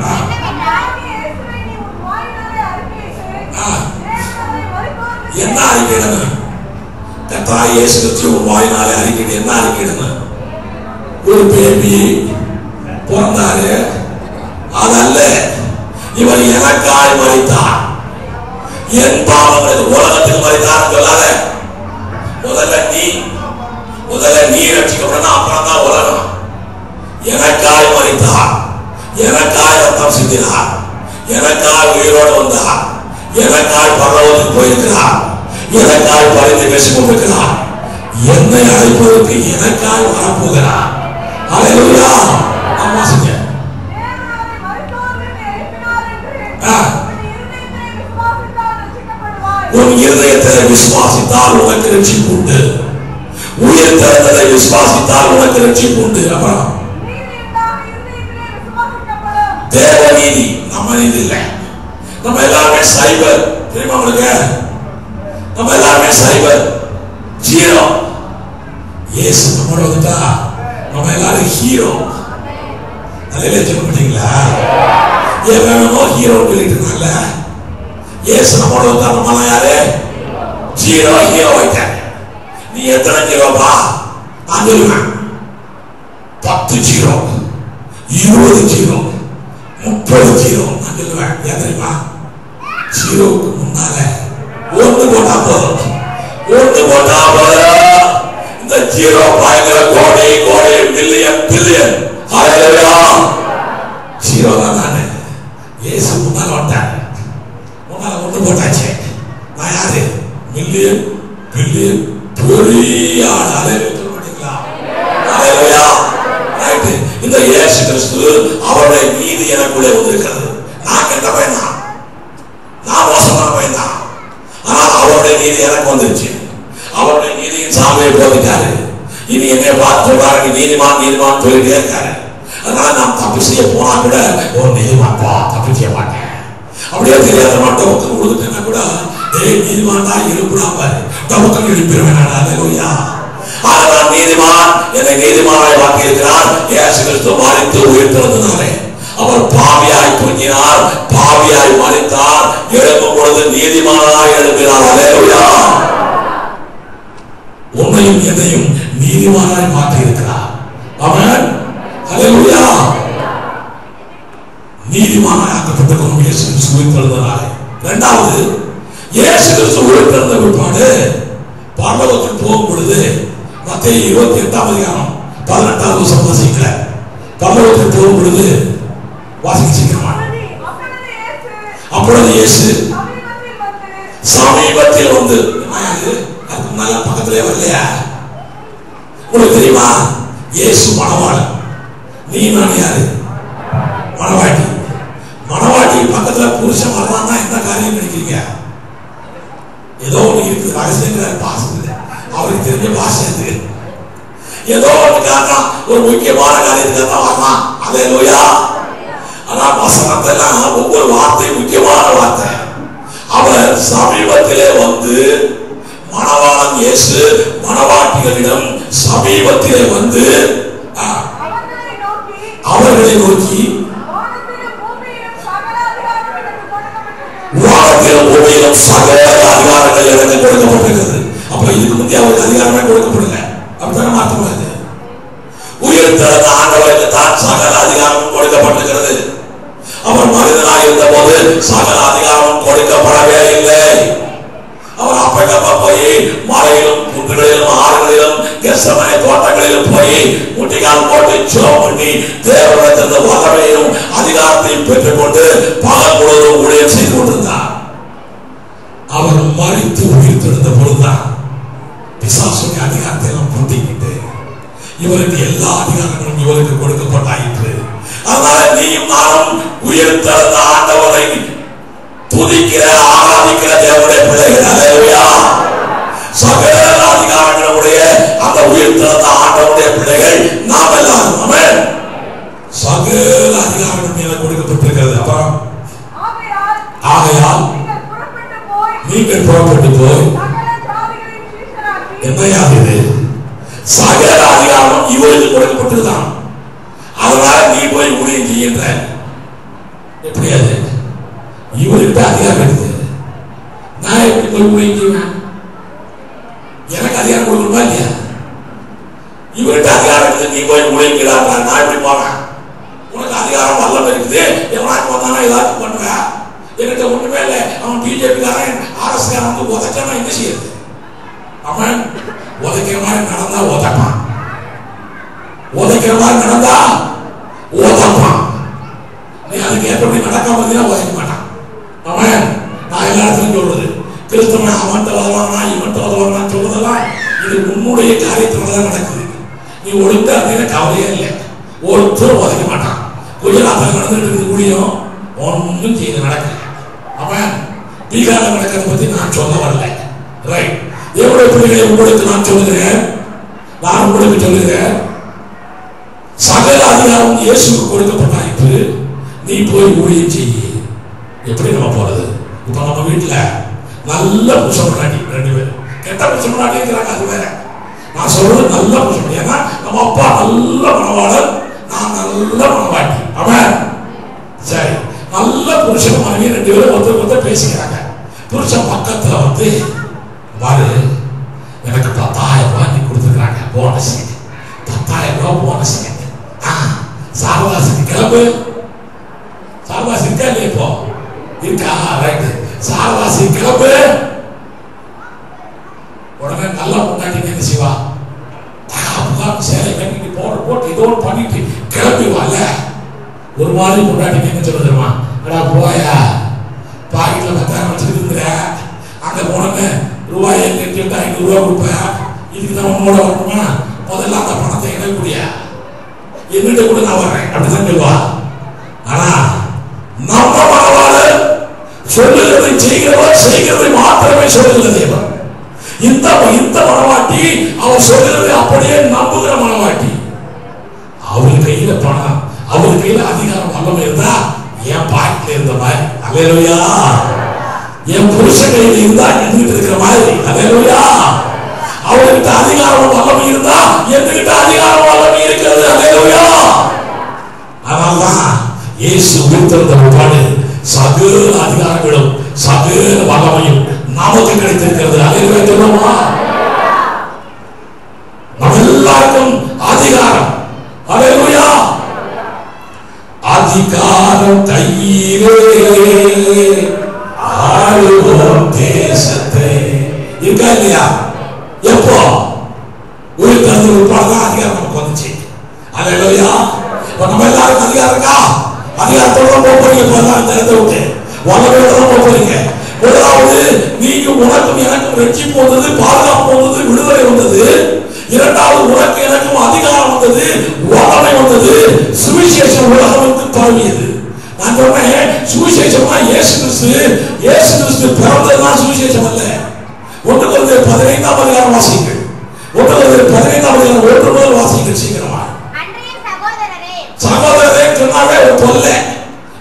Speaker 1: என்ன அறிக்கையிடணும்? கர்த்தராகிய இயேசு கிறிஸ்து வாயினாலே அறிக்கையிட என்ன அறிக்கையிடணும்? ஒரு பேபி பிறந்தாரு, அதல்ல இவர் எனக்காய் மரித்தார், என் பாவங்களுக்கு உலகத்துக்கு மரித்தார் சொல்லாத. முதல்ல நீ ரட்சிக்கப்படணும், அப்புறம் தான் உலகம். எனக்காய் மரித்தார், எனக்காய் ரத்தம் சிந்தினார், எனக்காய் உயிரோடு வந்தார், எனக்காய் பரலோகத்துக்கு போயிருக்கிறார், எனக்காய் பரிந்து பேசிக் கொண்டிருக்கிறார், என்னை அழைப்பதற்கு எனக்காய் வரப்போகிறார். அல்லேலூயா. ஆமாசிங்க. உன் இருதயத்தை விசுவாசித்தால் உனக்கு ரட்சிப்பு உண்டு. உயிர் திறந்ததை விசுவாசித்தால் உனக்கு ரட்சிப்பு உண்டு. அப்புறம் தேவ நீதி, நம்ம நீதி இல்லை. நம்ம எல்லாருமே சைபர் தெரியுமா உங்களுக்கு? நம்ம எல்லாருமே சைபர் ஜீரோ. இயேசு நம்மளோட வந்துட்டா நம்ம எல்லாரும் ஹீரோ. அதில் சொல்ல மாட்டீங்களா? ஏன் வேணுமோ ஹீரோ சொல்லிட்டுனால இயேசு நம்மளோட வந்தா நம்ம யாரு? ஜீரோ. ஹீரோ ஆயிட்டாங்க. நீ எத்தனை ஜீரோப்பா? நான் சொல்லுவேன் 10 ஜீரோ, 20 ஜீரோ, 30 ஜீரோ. நான் சொல்லுவேன் ஏன் தெரியுமா? ஜீரோவுக்கு முன்னால 1 போட்டா போதும். ஜீரோ பயங்கர கோடி கோடி மில்லியன் பில்லியன். ஹalleluya. ஜீரோ தான் நானு. இயேசு முன்னால வந்தார். முன்னால ஒன்று போட்டாச்சு. நான் யாரு? மில்லியன் பில்லியன் பெரிய ஆள். ஹalleluya. ஹalleluya. ரைட். இந்த இயேசு கிறிஸ்து அவருடைய நீதி எனக்குள்ளே வந்திருக்கிறது. நான் கெட்ட பையனா, நான் மோசமான பையனா, ஆனால் அவருடைய நீதி எனக்கு வந்துருச்சு. அவருடைய நீதியின் சாமியை போதிக்காரு. இனி என்னை பார்த்து சொல்றாரு நீதிமான் நீதிமான் சொல்லிட்டே இருக்காரு. அதனால நான் தப்பு செய்ய போனா கூட ஒரு நீதிமான்பா தப்பு செய்ய மாட்டேன். அப்படியே தெரியாத மட்டும் கொடுத்துட்டேன்னா கூட நீதிமான் தான் இருப்புடா பாரு தமக்கு எழுப்பிடுவேன். ஹalleluya. ஆனால் நீதிமான் என்னை நீதிமானாய் மாற்றி இருக்கிறார். இயேசு கிறிஸ்து மரித்து உயிர்த்தெழுந்தனாலே அவர் பாவியாய் தூங்கினார், பாவியாய் மரித்தார், எழும்பும் பொழுது நீதிமானாய் எழுப்பினார். ஹalleluya. உன்னையும் என்னையும் நீதிமானாய் மாற்றி இருக்கிறார். ஆமென். ஹalleluya. நீதிமானாய் ஆக்கப்பட்டிருக்கிறோம் இயேசு கிறிஸ்து உயிர்த்தெழுந்தனாலே. இரண்டாவது, இயேசு கிறிஸ்து உயிர்த்தெழுந்த பிற்பாடு பரலோகத்துக்கு போகும் பொழுது மத்தேயு 28ஆம் அதிகாரம் 18வது வசனம் வாசிக்கல. பரலோகத்துக்கு போகும் பொழுது வாசிக்கிறோம். அப்பொழுது இயேசு சமீபத்தில் வந்து அதுக்கு நல்ல பக்கத்திலே வரலையா? உங்களுக்கு தெரியுமா? இயேசு மணவாளன், நீ நான் யாரு? மணவாட்டி. மணவாட்டி பக்கத்துல புருஷன் வரலாம்னா என்ன காரியம் நினைக்கிறீங்க? ஏதோ ஒண்ணு இருக்கு, ரகசியங்கிற பாசம் அவருக்கு தெரிஞ்ச பாஷை இருக்கு. ஏதோ ஒண்ணுக்காக ஒரு முக்கியமான காரியத்துக்காக வரலாம். ஹalleluya. ஆனா வசனத்தெல்லாம் ஒவ்வொரு வார்த்தை முக்கியமான வார்த்தை. அவர் சமீபத்திலே வந்து மணவாளன் இயேசு மணவாட்டிகளிடம் சமீபத்திலே வந்து அவர்களை நோக்கி வானத்திலும் பூமியிலும் சகல அதிகாரங்கள் எனக்கு கொடுக்கப்பட்டிருக்கிறது. அப்ப இதுக்கு முந்தைய அவருக்கு அதிகாரமே கொடுக்கப்படல. அப்படித்தானே மாற்றப்படுது. உயிர்த்தெழுந்த ஆண்டவருக்கு தான் சகல அதிகாரமும் கொடுக்கப்பட்டிருக்கிறது. அவர் மனிதனாக இருந்த போது சகல அதிகாரமும் கொடுக்கப்படவே இல்லை. அவர் அப்பக்கப்ப போய் மலையிலும் குன்றுகளிலும் ஆறுகளிலும் கெத்செமனே தோட்டங்களிலும் போய் முட்டிக்கால் போட்டு ஜெபம் பண்ணி தேவனிடத்திலிருந்து வல்லமையும் அதிகாரத்தையும் பெற்றுக்கொண்டு பகல் முழுவதும் ஊழியம் செய்து கொண்டிருந்தார். அவர் மரித்து உயிர்த்தெழுந்த பொழுதுதான் பிசாசுடைய அதிகாரத்தை எல்லாம் பூட்டிக்கிட்டு இவருக்கு எல்லா அதிகாரங்களும் இவருக்கு கொடுக்கப்பட்டாயிற்று. அதனால நீயும் நானும் உயிர்த்தெழுந்த ஆண்டவரை துதிக்கிற ஆராதிக்கிற தேவனுடைய பிள்ளைகள். ஹalleluya. சகல அதிகாரங்களுடைய அந்த உயிர்த்தெழுந்த ஆண்டவருடைய பிள்ளைகள் நாம் எல்லாரும். ஆமென். சகல அதிகாரங்களும் எனக்கு கொடுக்கப்பட்டிருக்கிறது. அப்புறம் ஆகையால் நீங்கள் புறப்பட்டு போய் என்னையா இது? சகல அதிகாரம் இவருக்கு கொடுக்கப்பட்டதுதான். அதனால நீ போய் ஊழியம் செய்கின்ற எப்படியாது இவருக்கு அதிகாரம் இருக்குது. நான் எப்படி போய் ஊழியம் செய்வேன்? எனக்கு அதிகாரம் கொடுக்கணுமா இல்லையா? இவருக்கு அதிகாரம் இருக்குது, நீ போய் ஊழியம் செய்யலாம். நான் எப்படி போவேன்? உனக்கு அதிகாரம் வல்லம் இருக்குது, எவனாக்கு வந்தானா ஏதாச்சும் பண்ணுவேன். என்கிட்ட ஒண்ணுமே இல்லை. அவன் பிஜேபிக்காரன் அரசுக்காரன் வந்து உதச்சா என்ன செய்யுது? அவன் உதைக்கிற மாதிரி நடந்தா உதப்பான், உதைக்கிற மாதிரி நடந்தா உதப்பான். நீ அதுக்கு ஏற்படி நடக்காம உதைக்க மாட்டான். அவன் நான் எல்லா இடத்துலையும் சொல்றது கிறிஸ்தவன் அவன்கிட்ட உதவானா இவன்கிட்ட உதவானான்னு சொல்றதெல்லாம் இது உன்னுடைய காரியத்தினாலதான் நடக்குது. நீ ஒழுங்கா அப்படின்னா கவலையே இல்லை. ஒருத்தரும் உதைக்க மாட்டான். குஜராத்தில் நடந்துட்டு இருக்குது கூடியும் ஒன்றும் செய்து நடக்கல. அவன் பீகாரில் நடக்கிறத பத்தி நான் சொல்ல வரல. ரைட். தேவனுடைய பிள்ளைகளை உங்களுக்கு நான் சொல்லுகிறேன், நான் உங்களுக்கு சொல்லுகிறேன், சகல அதிகாரம் இயேசுக்கு கொடுக்கப்பட்டாயிற்று. நீ போய் ஊழியம் செய்ய. எப்படி நம்ம போறது? இப்ப நம்ம வீட்டுல நல்ல புருஷன் முன்னாடி 2 பேர், கெட்ட புருஷன் முன்னாடி இருக்கிறாங்க, அது வேற. நான் சொல்றது நல்ல புருஷன். ஏன்னா நம்ம அப்பா நல்ல மனவாளர், நான் நல்ல மனவாட்டி. அவன் சரி, நல்ல புருஷன் மனைவி 2 பேரும் ஒருத்தர் பேசிக்கிறாங்க. புருஷன் பக்கத்துல வந்து பாரு, எனக்கு 10,000 ரூபாய் நீ கொடுத்துருக்காங்க போனஸ். 10,000 ரூபாய் போனஸ். சாரதாசுக்கு கிளம்பு. சாரதாசு இருக்கா இல்லையா? இப்போ இருக்கா? ரைட். சாரதாசு கிளம்பு. உடனே நல்லா முன்னாடி என்ன செய்வா? மாதிரி பொண்டாட்டிக்கு என்ன சொல்லுமா, அடா போயா பாக்கெட்ல 10,000 வச்சிருக்கிற, அங்க போனோன்னு ரூபாய் 800 ரூபாய் கொடுப்பேன், இதுக்கு தான் உன்னோட வரணுமா, முதல்ல அந்த பணத்தை எனக்கூடிய என்னிட்ட கூட நான் வர்றேன் அப்படிதான் சொல்லுவா. ஆனா நம்ம மனவாளர் சொல்லுகிறதை செய்கிறவர், செய்கிறதை மாத்திரமே சொல்லுகிற தேவன். இந்த மனவாட்டி அவர் சொல்லுகிறதை அப்படியே நம்புகிற மனவாட்டி. அவர் கையில பணம், அவர் கையில அதிகாரம் வல்லமை இருந்தா என் பாக்கெட்ல இருந்த மாதிரி, அல்லேலூயா, என் புருஷன் கையில இருந்தா என்கிட்ட இருக்கிற மாதிரி, அல்லேலூயா, அவர்கிட்ட அதிகாரம் வல்லமை இருந்தா என்கிட்ட அதிகாரம் வல்லமை இருக்கிறது, அல்லேலூயா. அதனால்தான் இயேசு உயிர்த்தெழுந்த பிற்பாடு சகல அதிகாரங்களும் சகல வல்லமையும் நமக்கு கிடைத்திருக்கிறது, அல்லேலூயா சொல்லுமா. நம்ம எல்லாருக்கும் அதிகாரம், அல்லேலூயா. அதிகாரம் கையிலே ஆளுவோம் தேசத்தை, இருக்கா இல்லையா? எப்போ உயிர்த்தெழுந்த பிற்பாடுதான் அதிகாரம் நமக்கு வந்துச்சு, அல்லேலூயா. இப்ப நம்ம எல்லாருக்கும் அதிகாரம் இருக்கா? அதிகாரத்தோட போக போறீங்க, இந்த இடத்தை விட்டு வல்லமையோட போக போறீங்க. முதலாவது நீங்க உனக்கும் எனக்கும் ரட்சிப்பு வந்தது, பாதுகாப்பு வந்தது, விடுதலை வந்தது. இரண்டாவது உனக்கு எனக்கும் அதிகாரம் வந்தது, வல்லமை வந்தது, சுவிசேஷம் உலகத்துக்கு பரவியது. நான் சொன்னேன் சுவிசேஷமா இயேசு கிறிஸ்து பிறந்ததுதான் சுவிசேஷம் அல்ல. 1 Corinthians 15ஆம் அதிகாரம் வாசிங்கள், 1 Corinthians 15ஆம் அதிகாரம் 1 முதல் வாசிங்கள் சீக்கிரமா. சகோதரரே சொன்னாவே ஒரு தொல்லை,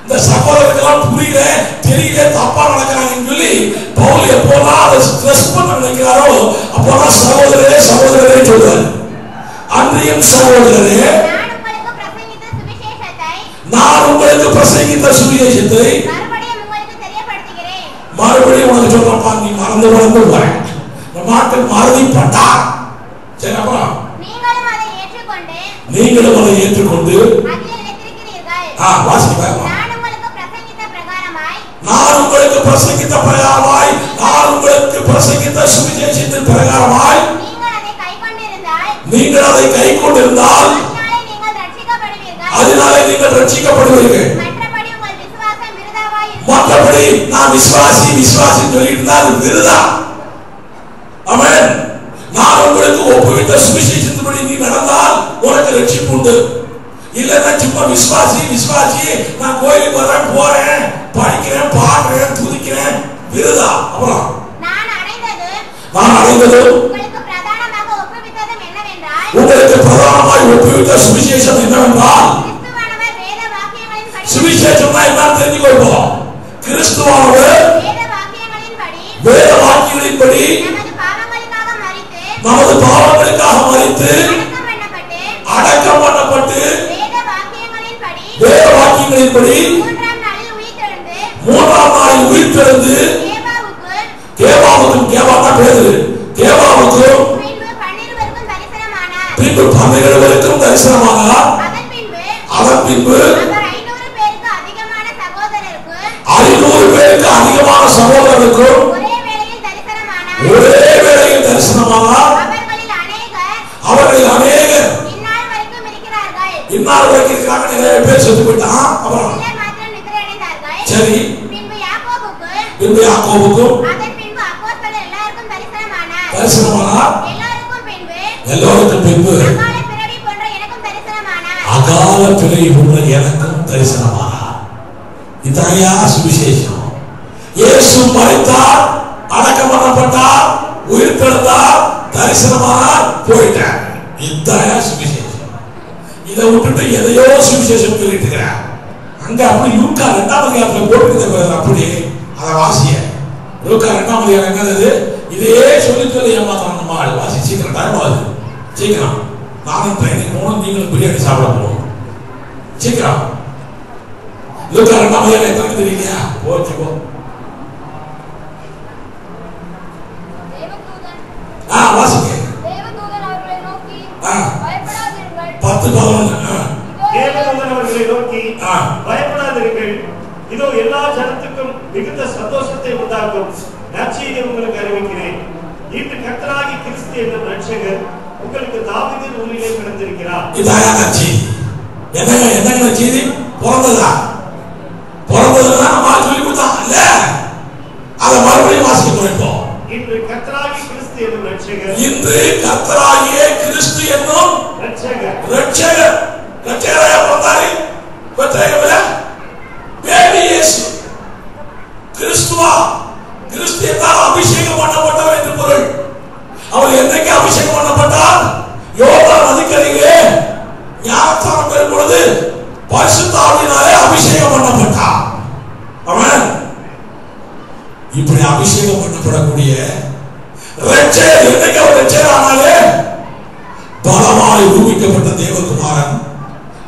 Speaker 1: இந்த சகோதரர்களாம் புரியல, தெரியல, தப்பா நடக்கிறாங்கன்னு சொல்லி பவுல் எப்போதான் அதை ஸ்ட்ரெஸ் பண்ண நினைக்கிறாரோ அப்போதான் சகோதரரே சகோதரரே சொல்றாரு. அன்றியும் சகோதரரே நான் உங்களுக்கு பிரசங்கித்த சுவிசேஷத்தை மறுபடியும் உனக்கு சொல்றப்பா, நீ மறந்து வர மாட்டு மறதிப்பட்டா சரி, அப்புறம் நீங்களும் அதை ஏற்றுக்கொண்டு நான் உங்களுக்கு பிரசங்கித்த பிரகாரமாய், நான் உங்களுக்கு பிரசங்கித்த சுவிசேஷத்தின் பிரகாரமாய் நீங்கள் அதை கைக்கொண்டிருந்தால் அதனாலே நீங்கள் ரட்சிக்கப்படுவீர்கள். மற்றபடி நான் விசுவாசி சொல்லிட்டு இருந்தால் விருதா. ஆமென். நான் உங்களுக்கு ஒப்புவித்த சுவிசேஷத்தின்படி நீ நடந்தால் உனக்கு ரட்சிப்பு உண்டு. இல்லைன்னா சும்மா விசுவாசி நான் கோயிலுக்கு வரேன், போறேன், படிக்கிறேன், பாடுறேன், துதிக்கிறேன், விருதா. அப்புறம் நான் அடைந்தது உங்களுக்கு பிரதானமாய் ஒப்புவித்த சுவிசேஷம் என்னவென்றால், சுவிசேஷம்னா என்னன்னு தெரிஞ்சுக்கொள்வோம். கிறிஸ்துவானவர் வேத வாக்கியங்களின்படி நமது பாவங்களுக்காக மரித்து அடக்கம் பண்ணப்பட்டு வேத வாக்கியங்களின்படி 3ஆம் நாளில் உயிர்த்தெழுந்து கேபாவுக்கும் பின்பு 12 பேருக்கும் தரிசனமானார். அதன் பின்பு 500 பேருக்கு அதிகமான சகோதரருக்கும் ஒரே வேளையில் தரிசனமானார். அவர்களில் அநேகர் இந்நாள் வரைக்கும் இருக்காங்க, நிறைய பேர் செத்து போயிட்டான். அப்புறம் சரி, பின்பு யாக்கோபுக்கும் தரிசனமானார். எல்லோருக்கும் பின்பு அகால பிறவி போன்ற எனக்கும் தரிசனமானார். இதாயா சுவிசேஷம். இயேசு மரித்தார், அடக்கம் பண்ணப்பட்டார், உயிர்த்தெழுந்தார், தரிசனமானார், போயிட்டார். இதாயா சுவிசேஷம். இதை விட்டுட்டு எதையோ சுவிசேஷம் சொல்லிட்டு இருக்கிறார். அங்க அப்படி லூக்கா 2ஆம் அதிகாரத்துல போட்டுக்கிறது, அப்படி அதை வாசிய லூக்கா 2ஆம் அதிகாரம் என்னது, இதே சொல்லி ஏமாத்தான் நம்ம ஆள். வாசி சீக்கிரம், டைம் ஆகுது, சீக்கிரம். நானும் ட்ரைனிங் போகணும், நீங்களும் பிரியாணி சாப்பிட போகணும், சீக்கிரம். லூக்கா 2ஆம் அதிகாரம் எத்தனை தெரியலையா? போச்சு போ. வாசிக்க 10-11
Speaker 2: தேவதூதன் அவர்களை நோக்கி பயப்படாதீர்கள், இதோ எல்லா ஜனத்துக்கும் மிகுந்த சந்தோஷத்தை உண்டாக்கும் நற்செய்தியை உங்களுக்கு அறிவிக்கிறேன். இன்று கர்த்தராகிய கிறிஸ்து என்னும் ரட்சகர் உங்களுக்கு தாவீதின் ஊரிலே பிறந்திருக்கிறார்.
Speaker 1: இதாயா நற்செய்தி. என்ன நற்செய்தி? பிறந்ததா பிறந்ததுதான் நம்ம சொல்லி கொடுத்தாங்க இல்ல. அதை மறுபடியும் வாசிக்கணும். இப்போ
Speaker 2: இன்று கர்த்தராகிய கிறிஸ்து என்னும் ரட்சகர்,
Speaker 1: இன்று கர்த்தராகிய கிறிஸ்து என்னும் ரட்சகர் ரட்சகராக பிறந்தாரு. பெத்லகேமில பேபி இயேசு கிறிஸ்துவா. கிறிஸ்து என்றால் அபிஷேகம் பண்ணப்பட்டவர் என்று பொருள். அவர் என்னைக்கு அபிஷேகம் பண்ணப்பட்டார்? யோர்தான் நதிக்கரையிலே ஞானஸ்நானம் பெறும் பொழுது பரிசுத்த ஆவியினாலே அபிஷேகம் பண்ணப்பட்டார். ஆமென். இப்படி அபிஷேகம் பண்ணப்படக்கூடிய ரட்சகர் என்னைக்கு அவர் ரட்சகர் ஆனாலே பலமாய் ரூபிக்கப்பட்ட தேவகுமாரன்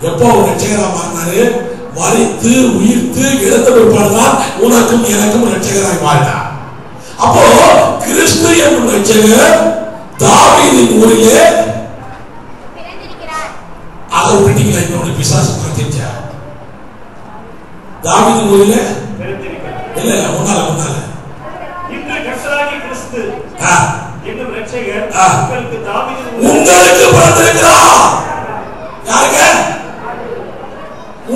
Speaker 1: எப்போ அவர் ரட்சகரா மாறினாரு? மரித்து உயிர்த்து இழந்த பிற்பாடுதான் உனக்கும் எனக்கும் ரட்சகராய் மாறினார். அப்போ கிறிஸ்து என்னும் ரட்சகர் தாவீதின் ஊரிலே பிறந்திருக்கிறார். அதை விட்டீங்களா? இன்னொரு பிசாசு பார்த்துச்சா? தாவீதின் ஊரிலே இல்ல முன்னால
Speaker 2: இன்று கர்த்தராகிய கிறிஸ்து என்னும் ரட்சகர்
Speaker 1: உங்களுக்கு பிறந்திருக்கிறார். யாருங்க?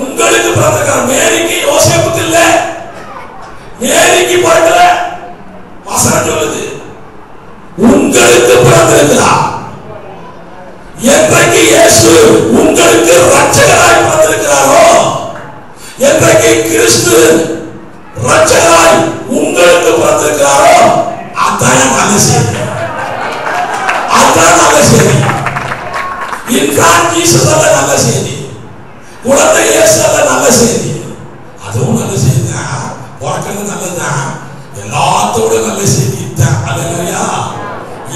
Speaker 1: உங்களுக்கு பிறந்திருக்கிறார். மேரிக்கு யோசேப்புக்கு இல்ல. மேரிக்கு பிறக்கல. வசனம் சொல்லுது உங்களுக்கு பிறந்திருக்கிறார். என்றைக்கு இயேசு உங்களுக்கு ரட்சகராய் பிறந்திருக்கிறாரோ, என்றைக்கு கிறிஸ்து ரட்சகராய் உங்களுக்கு பிறந்திருக்கிறாரோ, அதான் நல்ல செய்தி. அதான் நல்ல செய்தி. இன்ஃபான் ஜீசஸ் அல்ல நல்ல செய்தி. குழந்தை இயேசு அல்ல நல்ல செய்தி. அதுவும் நல்ல செய்தி தான். பிறக்கிறது நல்லதுதான். எல்லாத்தோட நல்ல செய்தி தான். அல்லேலூயா.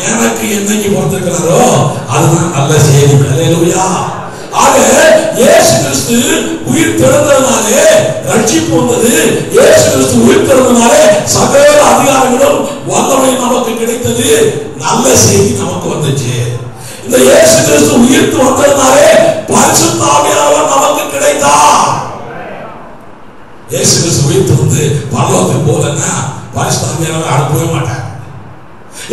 Speaker 1: எனக்கு என்னைக்கு பிறந்திருக்கிறாரோ அதுதான் நல்ல செய்தி. அல்லேலூயா. ஆக இயேசு கிறிஸ்து உயிர் தெழுந்ததினாலே ரட்சிப்பு வந்தது. இயேசு கிறிஸ்து உயிர் தெழுந்ததினாலே சகல அதிகாரங்களும் வல்லமை நமக்கு கிடைத்தது. நல்ல செய்தி நமக்கு வந்துச்சு. இந்த இயேசு கிறிஸ்து உயிர்த்து வந்ததினாலே பரிசுத்த ஆவியானவர் நமக்கு கிடைத்தார். இயேசு கிறிஸ்து உயிர்த்து வந்து பரலோகத்துக்கு போலன்னா பரிசுத்த ஆவியானவர் அனுப்பவே மாட்டார்.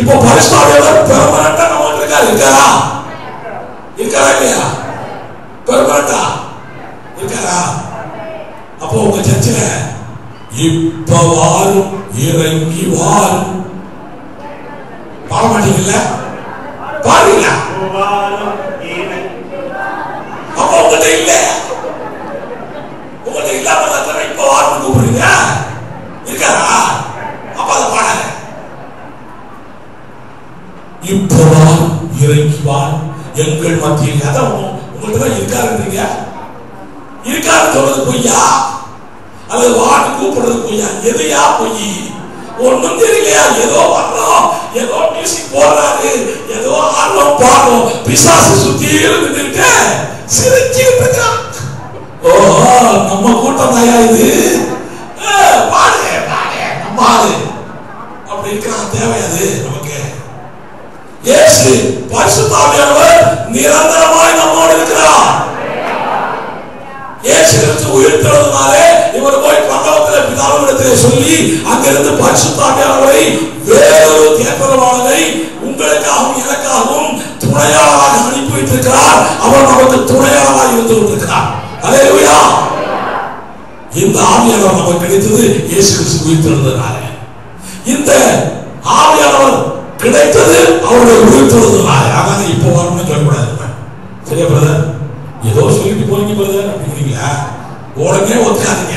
Speaker 1: இப்போ பரிசுத்த ஆவியானவர் பெர்மனண்டா நமக்கு இருக்காரா? இருக்காரா இல்லையா? பெர்மனண்டா இருக்காரா? அப்போ உங்க சர்ச்சில் இப்ப வாரும் இறங்கி வாரும் பாட மாட்டீங்கல்ல? பாருங்க. அப்ப உங்ககிட்ட இல்ல. உங்ககிட்ட இல்லாம இப்ப வாரும் கூப்பிடுறீங்க. இருக்காரா? அப்ப அதை பாடாத. இப்ப வாரும் இறங்கி வாரும் எங்கள் மத்தியில். அதான் உங்கள்கிட்ட தான் இருக்காருன்றீங்க. இருக்காரு சொல்றது பொய்யா அல்லது வான்னு கூப்பிடுறது பொய்யா? எதையா பொய்? ஒண்ணும் தெரியலையா? ஏதோ வர்றோம், ஏதோ மியூசிக் போடுறாரு, ஏதோ ஆர்வம் பாடுறோம், பிசாசு சுத்தி இருந்துட்டு சிரிச்சுட்டு இருக்கான். ஓ நம்ம கூட்டம் தாயா இது? பாடு பாடு நம்ம ஆளு அப்படி இருக்கிறான். தேவையாது நமக்கு. இயேசு பரிசுத்த ஆவியானவர் நிரந்தரமாய் நம்மோடு இருக்கிறார். இயேசு கிறிஸ்து உயிர் தெழுந்ததினாலே இவர் போய் பரலோகத்திலே பிதாவினிடத்திலே சொல்லி அங்கிருந்து பரிசுத்த ஆவியானவரை வேறொரு தேற்றரவாளரை உங்களுக்காகவும் எனக்காகவும் துணையாளராக அனுப்பி வைத்திருக்கிறார். அவர் நமக்கு துணையாளராக இருந்து கொண்டிருக்கிறார். அல்லேலூயா. இந்த ஆவியானவர் நமக்கு கிடைத்தது இயேசு கிறிஸ்து உயிர் தெழுந்ததினாலே. இந்த ஆவியானவர் கிடைத்தது அவருடைய உயிர் தெழுந்ததினாலே. அதாங்க இப்போ வரணும்னு சொல்லக்கூடாது. சரியா பிரதர்? ஏதோ சொல்லிட்டு போறீங்க பிரதர் அப்படிங்கிறீங்களா? உடனே ஒத்துக்காதீங்க.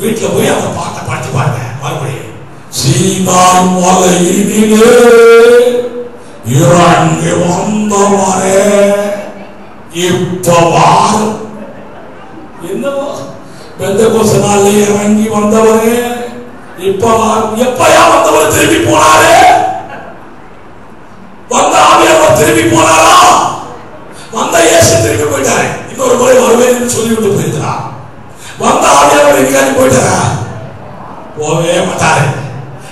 Speaker 1: வீட்டுல போய் அந்த பாட்டை படிச்சு பாருங்க. மறுபடியும் சீனாய் மலையினிலே இறங்கி வந்தவரே இப்ப வாரும். என்னவோ பெந்தெகோஸ்து நாள்ல இறங்கி வந்தவரே இப்ப வாரும். எப்பயா வந்தவர் திரும்பி போனாரே? வந்த ஆவியானவர் திரும்பி போனாரா? வந்த இயேசு திரும்பி போயிட்டாரு. இன்னொரு முறை வருவேன் சொல்லிவிட்டு போயிருக்கிறார். வந்த ஆவியானவர் எங்கேயாச்சும் போயிட்டாரா? போவே மாட்டாரு.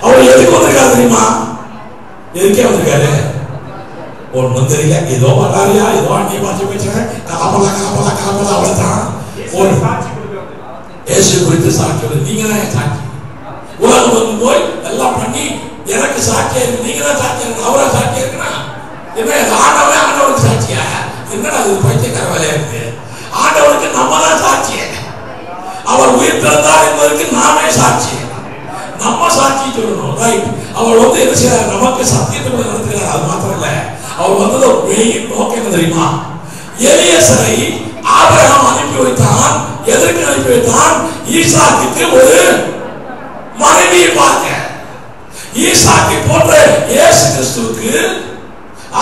Speaker 1: அவர் எதுக்கு வந்திருக்காரு தெரியுமா? எதுக்கே வந்திருக்காரு? ஒன்றும் தெரியல. ஏதோ வராரியா, ஏதோ அங்கே பார்த்து போயிடுறேன். கலப்பலாம் அவ்வளவுதான். இயேசு குறித்து சாட்சி நீங்க தான் சாட்சி. உலகம் வந்து போய் எல்லாம் பண்ணி எனக்கு சாட்சியா இருக்கு. நீங்க தான் சாட்சியா இருக்கு. அவரா சாட்சியா இருக்குன்னா என்ன? ஆண்டவருக்கு சாட்சியா? என்னடா இது பைத்தியக்கார வேலையா இருக்கு? ஆண்டவருக்கு நம்ம தான் சாட்சி. அவர் உயிர்த்தெழுந்தார் என்பதற்கு நாமே சாட்சி. நம்ம சாட்சி சொல்லணும். ரைட். அவர் என்ன செய்யறார்? நமக்கு சத்தியத்தை நடத்துகிறார். அது மாத்திரம் இல்ல, அவர் வந்தது மெயின் நோக்கம் என்ன தெரியுமா? எலியேசரை ஆபிரகாம் அனுப்பி வைத்தான். எதற்கு அனுப்பி வைத்தான்? ஈசாக்குக்கு ஒரு மனைவியை பார்க்க. ஈசாக்கை போன்ற இயேசு கிறிஸ்துவுக்கு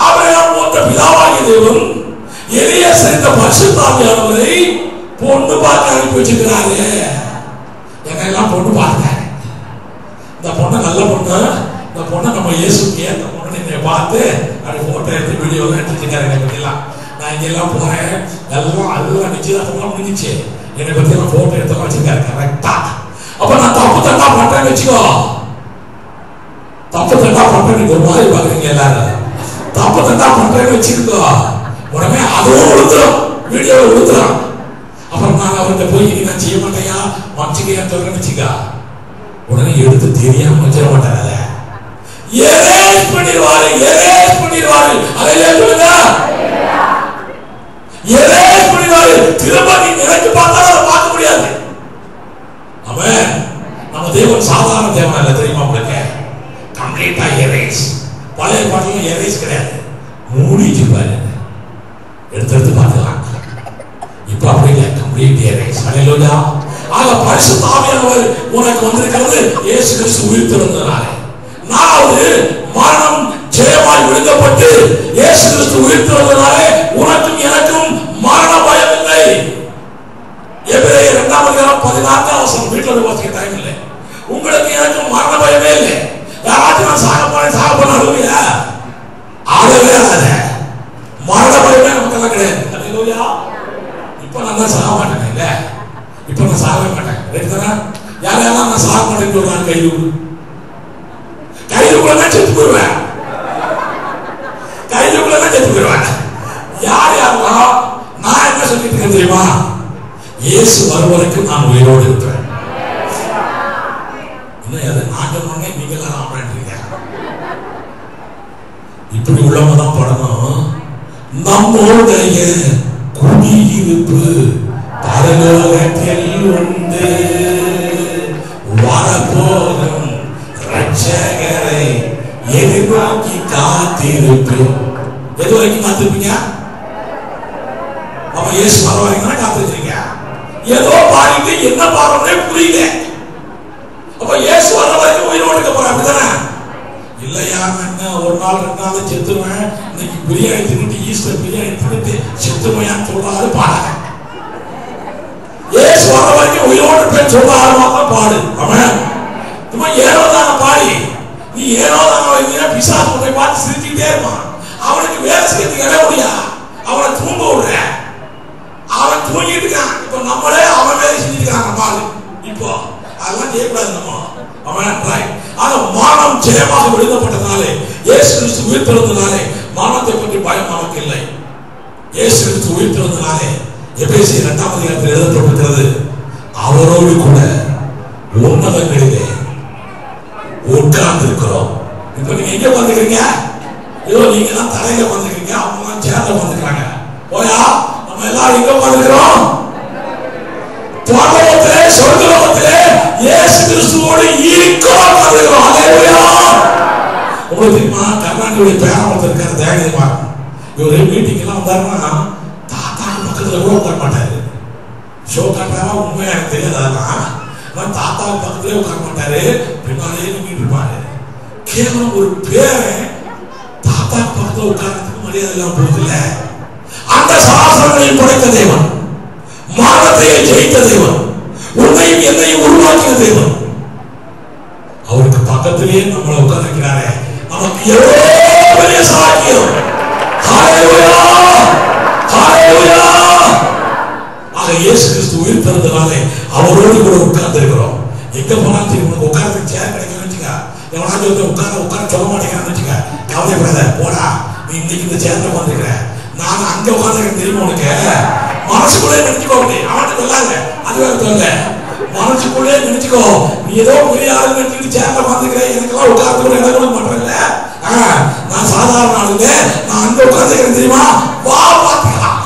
Speaker 1: ஆபிரகாம் போன்ற பிதாவாகிய தேவன் எலியேசர் இந்த பரிசுத்த ஆவியானவரை பொண்ணு பார்க்க அனுப்பி வச்சிருக்கிறாரு. எங்கெல்லாம் பொண்ணு பார்த்தேன். இந்த பொண்ணை நல்ல பொண்ணு, இந்த பொண்ணை நம்ம இயேசுக்கு ஏற்ற பொண்ணு நீங்க பார்த்து அப்படி போட்டோ எடுத்து வீடியோ எடுத்துருக்காரு. என்னை பற்றிலாம் நான் இங்கெல்லாம் போறேன், எல்லாம் நிச்சயதார்த்தம்லாம் முடிஞ்சிச்சு. என்னை பத்தி எல்லாம் போட்டோ எடுத்தெல்லாம் வச்சிருக்காரு கரெக்டா. அப்ப நான் தப்பு தண்டா பண்றேன்னு வச்சுக்கோ, தப்பு தண்டா பண்றேன்னு ஒரு மாதிரி பாக்குறீங்க எல்லாரும். தப்பு தண்டா பண்றேன்னு வச்சுக்கோ, உடனே அதுவும் விழுந்துடும், வீடியோவை விழுந்துடும். அப்புறம் நான் அவர்கிட்ட போய் இனி நான் செய்ய மாட்டேயா மறைச்சிக்கையா சொல்றேன்னு வச்சுக்கா, உடனே எடுத்து தெரியாம வச்சிட மாட்டாங்க. எரேஸ் பண்ணிடுவாரு, எரேஸ் பண்ணிடுவாரு. அதையே சொல்லுங்க, எரேஸ் பண்ணிடுவாரு. திரும்ப நீ நினைச்சு பார்த்தா அதை பார்க்க முடியாது. அவன் நம்ம தேவன் சாதாரண தேவன் இல்ல தெரியுமா உங்களுக்கு? கம்ப்ளீட்டா எரேஸ். பழைய பாட்டிலும் எரேஸ் கிடையாது, மூடிச்சுப்பாரு, எடுத்து எடுத்து பார்க்கலாம். இப்ப அப்படி இல்லை, கம்ப்ளீட் எரேஸ். ஹல்லேலூயா. ஆக பரிசுத்த ஆவியானவர் உனக்கு வந்திருக்கிறது இயேசு கிறிஸ்து உயிர்த்தெழுந்ததால. நாலாவது, மரணம் ஜெயமாய் விழுங்கப்பட்டு இயேசு கிறிஸ்து உயிர்த்தெழுந்ததால உனக்கும் எனக்கும் மரண பயம் இல்லை. எபிரேயர் 2:14 வீட்டில் வாசிக்க டைம் இல்லை. உங்களுக்கு எனக்கும் மரண பயமே இல்லை. யாராச்சும் நான் சாக போறேன் அழுவியா? ஆகவே ஆகாத. மரண பயமே நமக்கெல்லாம் கிடையாது. ஹல்லேலூயா. இப்ப நான் தான் சாக மாட்டேன் இல்ல, இப்ப நான் சாக மாட்டேன். யாரெல்லாம் நான் சாக மாட்டேன்னு சொல்றாங்க கைதுக்குள்ள செத்து போயிருவேன், கைதுக்குள்ள செத்து போயிருவேன். யார் யாரெல்லாம் நான் என்ன சொல்லிட்டு இருக்கேன் தெரியுமா? இயேசு வருவதற்கு நான் உயிரோடு இருக்கிறேன். நான் சொன்னே நீங்க எல்லாம் ஆமாட்டீங்க. இப்படி உள்ளவங்க தான் படணும். நம்முடைய குடியிருப்பு பரலோகத்தில் உண்டு, வரப்போகும் ரட்சகரை எதிர்நோக்கி காத்திருப்போம். எது வரைக்கும் காத்திருப்பீங்க? அப்ப இயேசு வர வரைக்கும் காத்திருக்கீங்க. ஏதோ பாருங்க, என்ன பாருன்னே புரியல. அப்ப இயேசு வர வரைக்கும் உயிரோடு இருக்க போற அப்படிதானே? இல்லையா ஒரு நாள் 2 நாள் செத்துருவேன், இன்னைக்கு பிரியாணி தின்னுட்டு ஈஸ்டர் பிரியாணி தின்னுட்டு செத்துருவேன் சொல்றாரு பாருங்க. இயேசு வர வரைக்கும் உயிரோடு பேர் சொல்றாரு பாடு. அவன் சும்மா ஏனோதான பாடி, நீ ஏனோதான பிசாசு உன்னை பார்த்து சிரிச்சுக்கிட்டே இருப்பான். அவனுக்கு வேலை செய்யறதுக்கு இடம் முடியா, அவனை தூங்க விடுற, அவன் தூங்கிட்டு இருக்கான். இப்ப நம்மளே அவன் வேலை செஞ்சிருக்காங்க பாடு. இப்போ அதெல்லாம் செய்யக்கூடாது நம்ம. மரணம் ஜெயமாக விழுங்கப்பட்டதாலே, இயேசு கிறிஸ்து உயிர்த்தெழுந்ததாலே மரணத்தை பற்றி பயம் நமக்கு இல்லை. இயேசு கிறிஸ்து உயிர்த்தெழுந்ததாலே எபேசியர் 2:8 எழுதப்பட்டிருக்கிறது, அவரோடு கூட உன்னதங்களிலே உட்கார்ந்து இருக்கிறோம். இப்ப நீங்க எங்க வந்துக்கிறீங்க? ஏதோ நீங்க தான் தலையில வந்துக்கிறீங்க, அவங்க எல்லாம் சேர்ந்து வந்துக்கிறாங்க. போயா நம்ம எல்லாரும் எங்க வந்துக்கிறோம்? பரலோகத்திலே, சொர்க்கலோகத்திலே இயேசு கிறிஸ்துவோடு இருக்கிறோம். ஹல்லேலூயா. உங்களுக்கு தெரியுமா, கர்நாடகாவுடைய பேரமரத்தில் இருக்கிற தேவதைமா இவரு மீட்டிங் எல்லாம் வந்தாருன்னா தாத்தா பக்கத்துல கூட உட்கார மாட்டாரு. ஷோ காட்டுறாரா உண்மையா எனக்கு தெரியாது. அதெல்லாம் தாத்தா பக்கத்திலே உட்கார மாட்டாரு, பின்னாலே நின்றுட்டு இருப்பாரு. கேவலம் ஒரு பேரன் தாத்தா பக்கத்துல உட்கார்றதுக்கு மரியாதை எல்லாம் போகுதில்ல. அந்த சாஸ்திரங்களையும் படைத்த தேவன், மரணத்தையே ஜெயித்த தேவன், உன்னையும் என்னையும் உருவாக்கிய தேவன், அவருக்கு பக்கத்திலேயே நம்மளை உட்கார்ந்திருக்கிறாரே, நமக்கு எவ்வளவு பெரிய சாக்கியம். ஹல்லேலூயா, ஹல்லேலூயா. ஆக இயேசு கிறிஸ்து உயிர் பிறந்தனாலே அவரோடு கூட உட்கார்ந்து இருக்கிறோம். எங்க போனாலும் உனக்கு உட்கார்ந்து சேர் கிடைக்கணும்னு வச்சுக்க, எவனாச்சும் உட்கார சொல்ல மாட்டேங்கிறான்னு வச்சுக்க, கவலைப்படாத, போடா நீ இன்னைக்கு இந்த சேர்ந்து உட்காந்துருக்கிற, நான் அங்க உட்காந்துருக்கேன் தெரியுமா உனக்கு? மனசுக்குள்ளே நினைச்சுக்கோ, அவன்கிட்ட சொல்லாங்க, அது வேற சொல்ல, மனசுக்குள்ளே நினைச்சுக்கோ, நீ ஏதோ பெரிய ஆளு நினைச்சுட்டு சேர்ந்த உட்காந்துக்கிறேன், எனக்கெல்லாம் உட்கார்ந்து கூட எனக்கு கூட மாட்டேன்ல, நான் சாதாரண ஆளுங்க, நான் அங்க உட்காந்துக்கிறேன் தெரியுமா, வா பார்த்துக்கலாம்,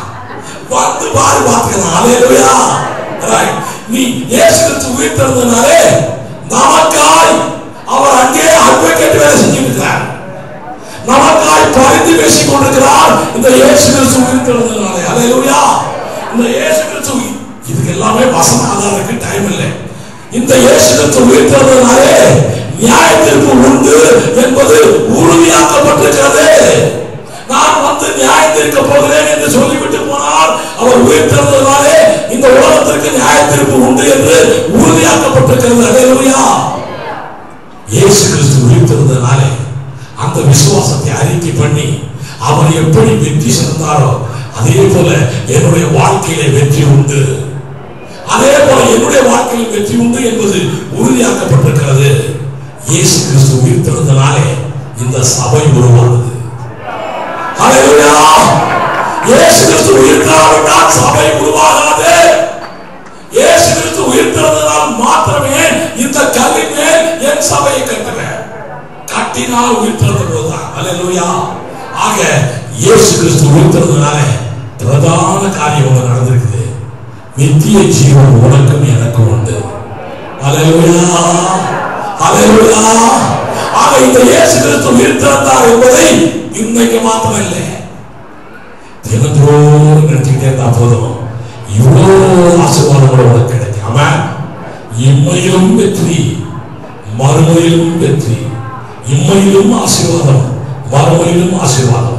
Speaker 1: வந்து பாரு பார்த்துக்கலாம். ஹல்லேலூயா. நீ இயேசு கிறிஸ்து உயிர்த்தெழுந்தனாலே நமக்காய் அவர் அங்கே அட்வொகேட் வேலை செஞ்சிருக்கிறார். நமக்காய் பரிந்து பேசிக் கொண்டிருக்கிறார். இந்த இயேசு கிறிஸ்து உயிர்த்தெழுந்தனாலே. அல்லேலூயா. இந்த இயேசு கிறிஸ்து, இதுக்கு எல்லாமே வசன ஆதாரத்துக்கு டைம் இல்லை. இந்த இயேசு கிறிஸ்து உயிர்த்தெழுந்தனாலே நியாயத்திற்கு உண்டு என்பது உறுதியாக்கப்பட்டிருக்கிறது. நான் வந்து நியாயத்திற்கு போகிறேன் என்று சொல்லிவிட்டு போனால் அவர் உயிர்த்தெழுந்தனாலே இந்த உலகத்திற்கு நியாயத்திற்கு உண்டு என்று உறுதியாக்கப்பட்டிருக்கிறது. அல்லேலூயா. இயேசு கிறிஸ்து உயிர்த்தெழுந்தனாலே அந்த விசுவாசத்தை அறிக்கை பண்ணி அவர் எப்படி வெற்றி சிறந்தாரோ அதே போல என்னுடைய வாழ்க்கையிலே வெற்றி உண்டு, அதே போல என்னுடைய வாழ்க்கையில் வெற்றி உண்டு என்பது உறுதியாக்கப்பட்டிருக்கிறது. இயேசு கிறிஸ்து உயிர்த்தெழுந்தனாலே இந்த சபை உருவானது. அல்லேலூயா. இயேசு கிறிஸ்து உயிர்த்தெழுந்தால் சபை உருவாகாது. இயேசு கிறிஸ்து உயிர்த்தெழுந்ததால் மாத்திரமே இந்த கல்லின் மேல் என் சபையை கட்டுவேன். கட்டினால் உயிர்த்தெழுந்த போதுதான். அல்லேலூயா. ஆக இயேசு கிறிஸ்து உயிர்த்தெழுந்தனாலே பிரதான காரியம் நடந்திருக்குது. நித்திய ஜீவன் உனக்கும் எனக்கும் உண்டு. அல்லேலூயா. அல்லேலூயா. ஆக இந்த இயேசு கிறிஸ்து உயிர்த்தெழுந்தார் என்பதை இன்னைக்கு மாத்திரம் இல்லை, தினந்தோறும் நினைச்சுக்கிட்டே இருந்தா போதும். இவ்வளவு ஆசீர்வாதங்களோட உனக்கு கிடைக்கும். ஆமென். இம்மையிலும் வெற்றி, மறுமையிலும் வெற்றி. இம்மையிலும் ஆசீர்வாதம், மறுமையிலும் ஆசீர்வாதம்.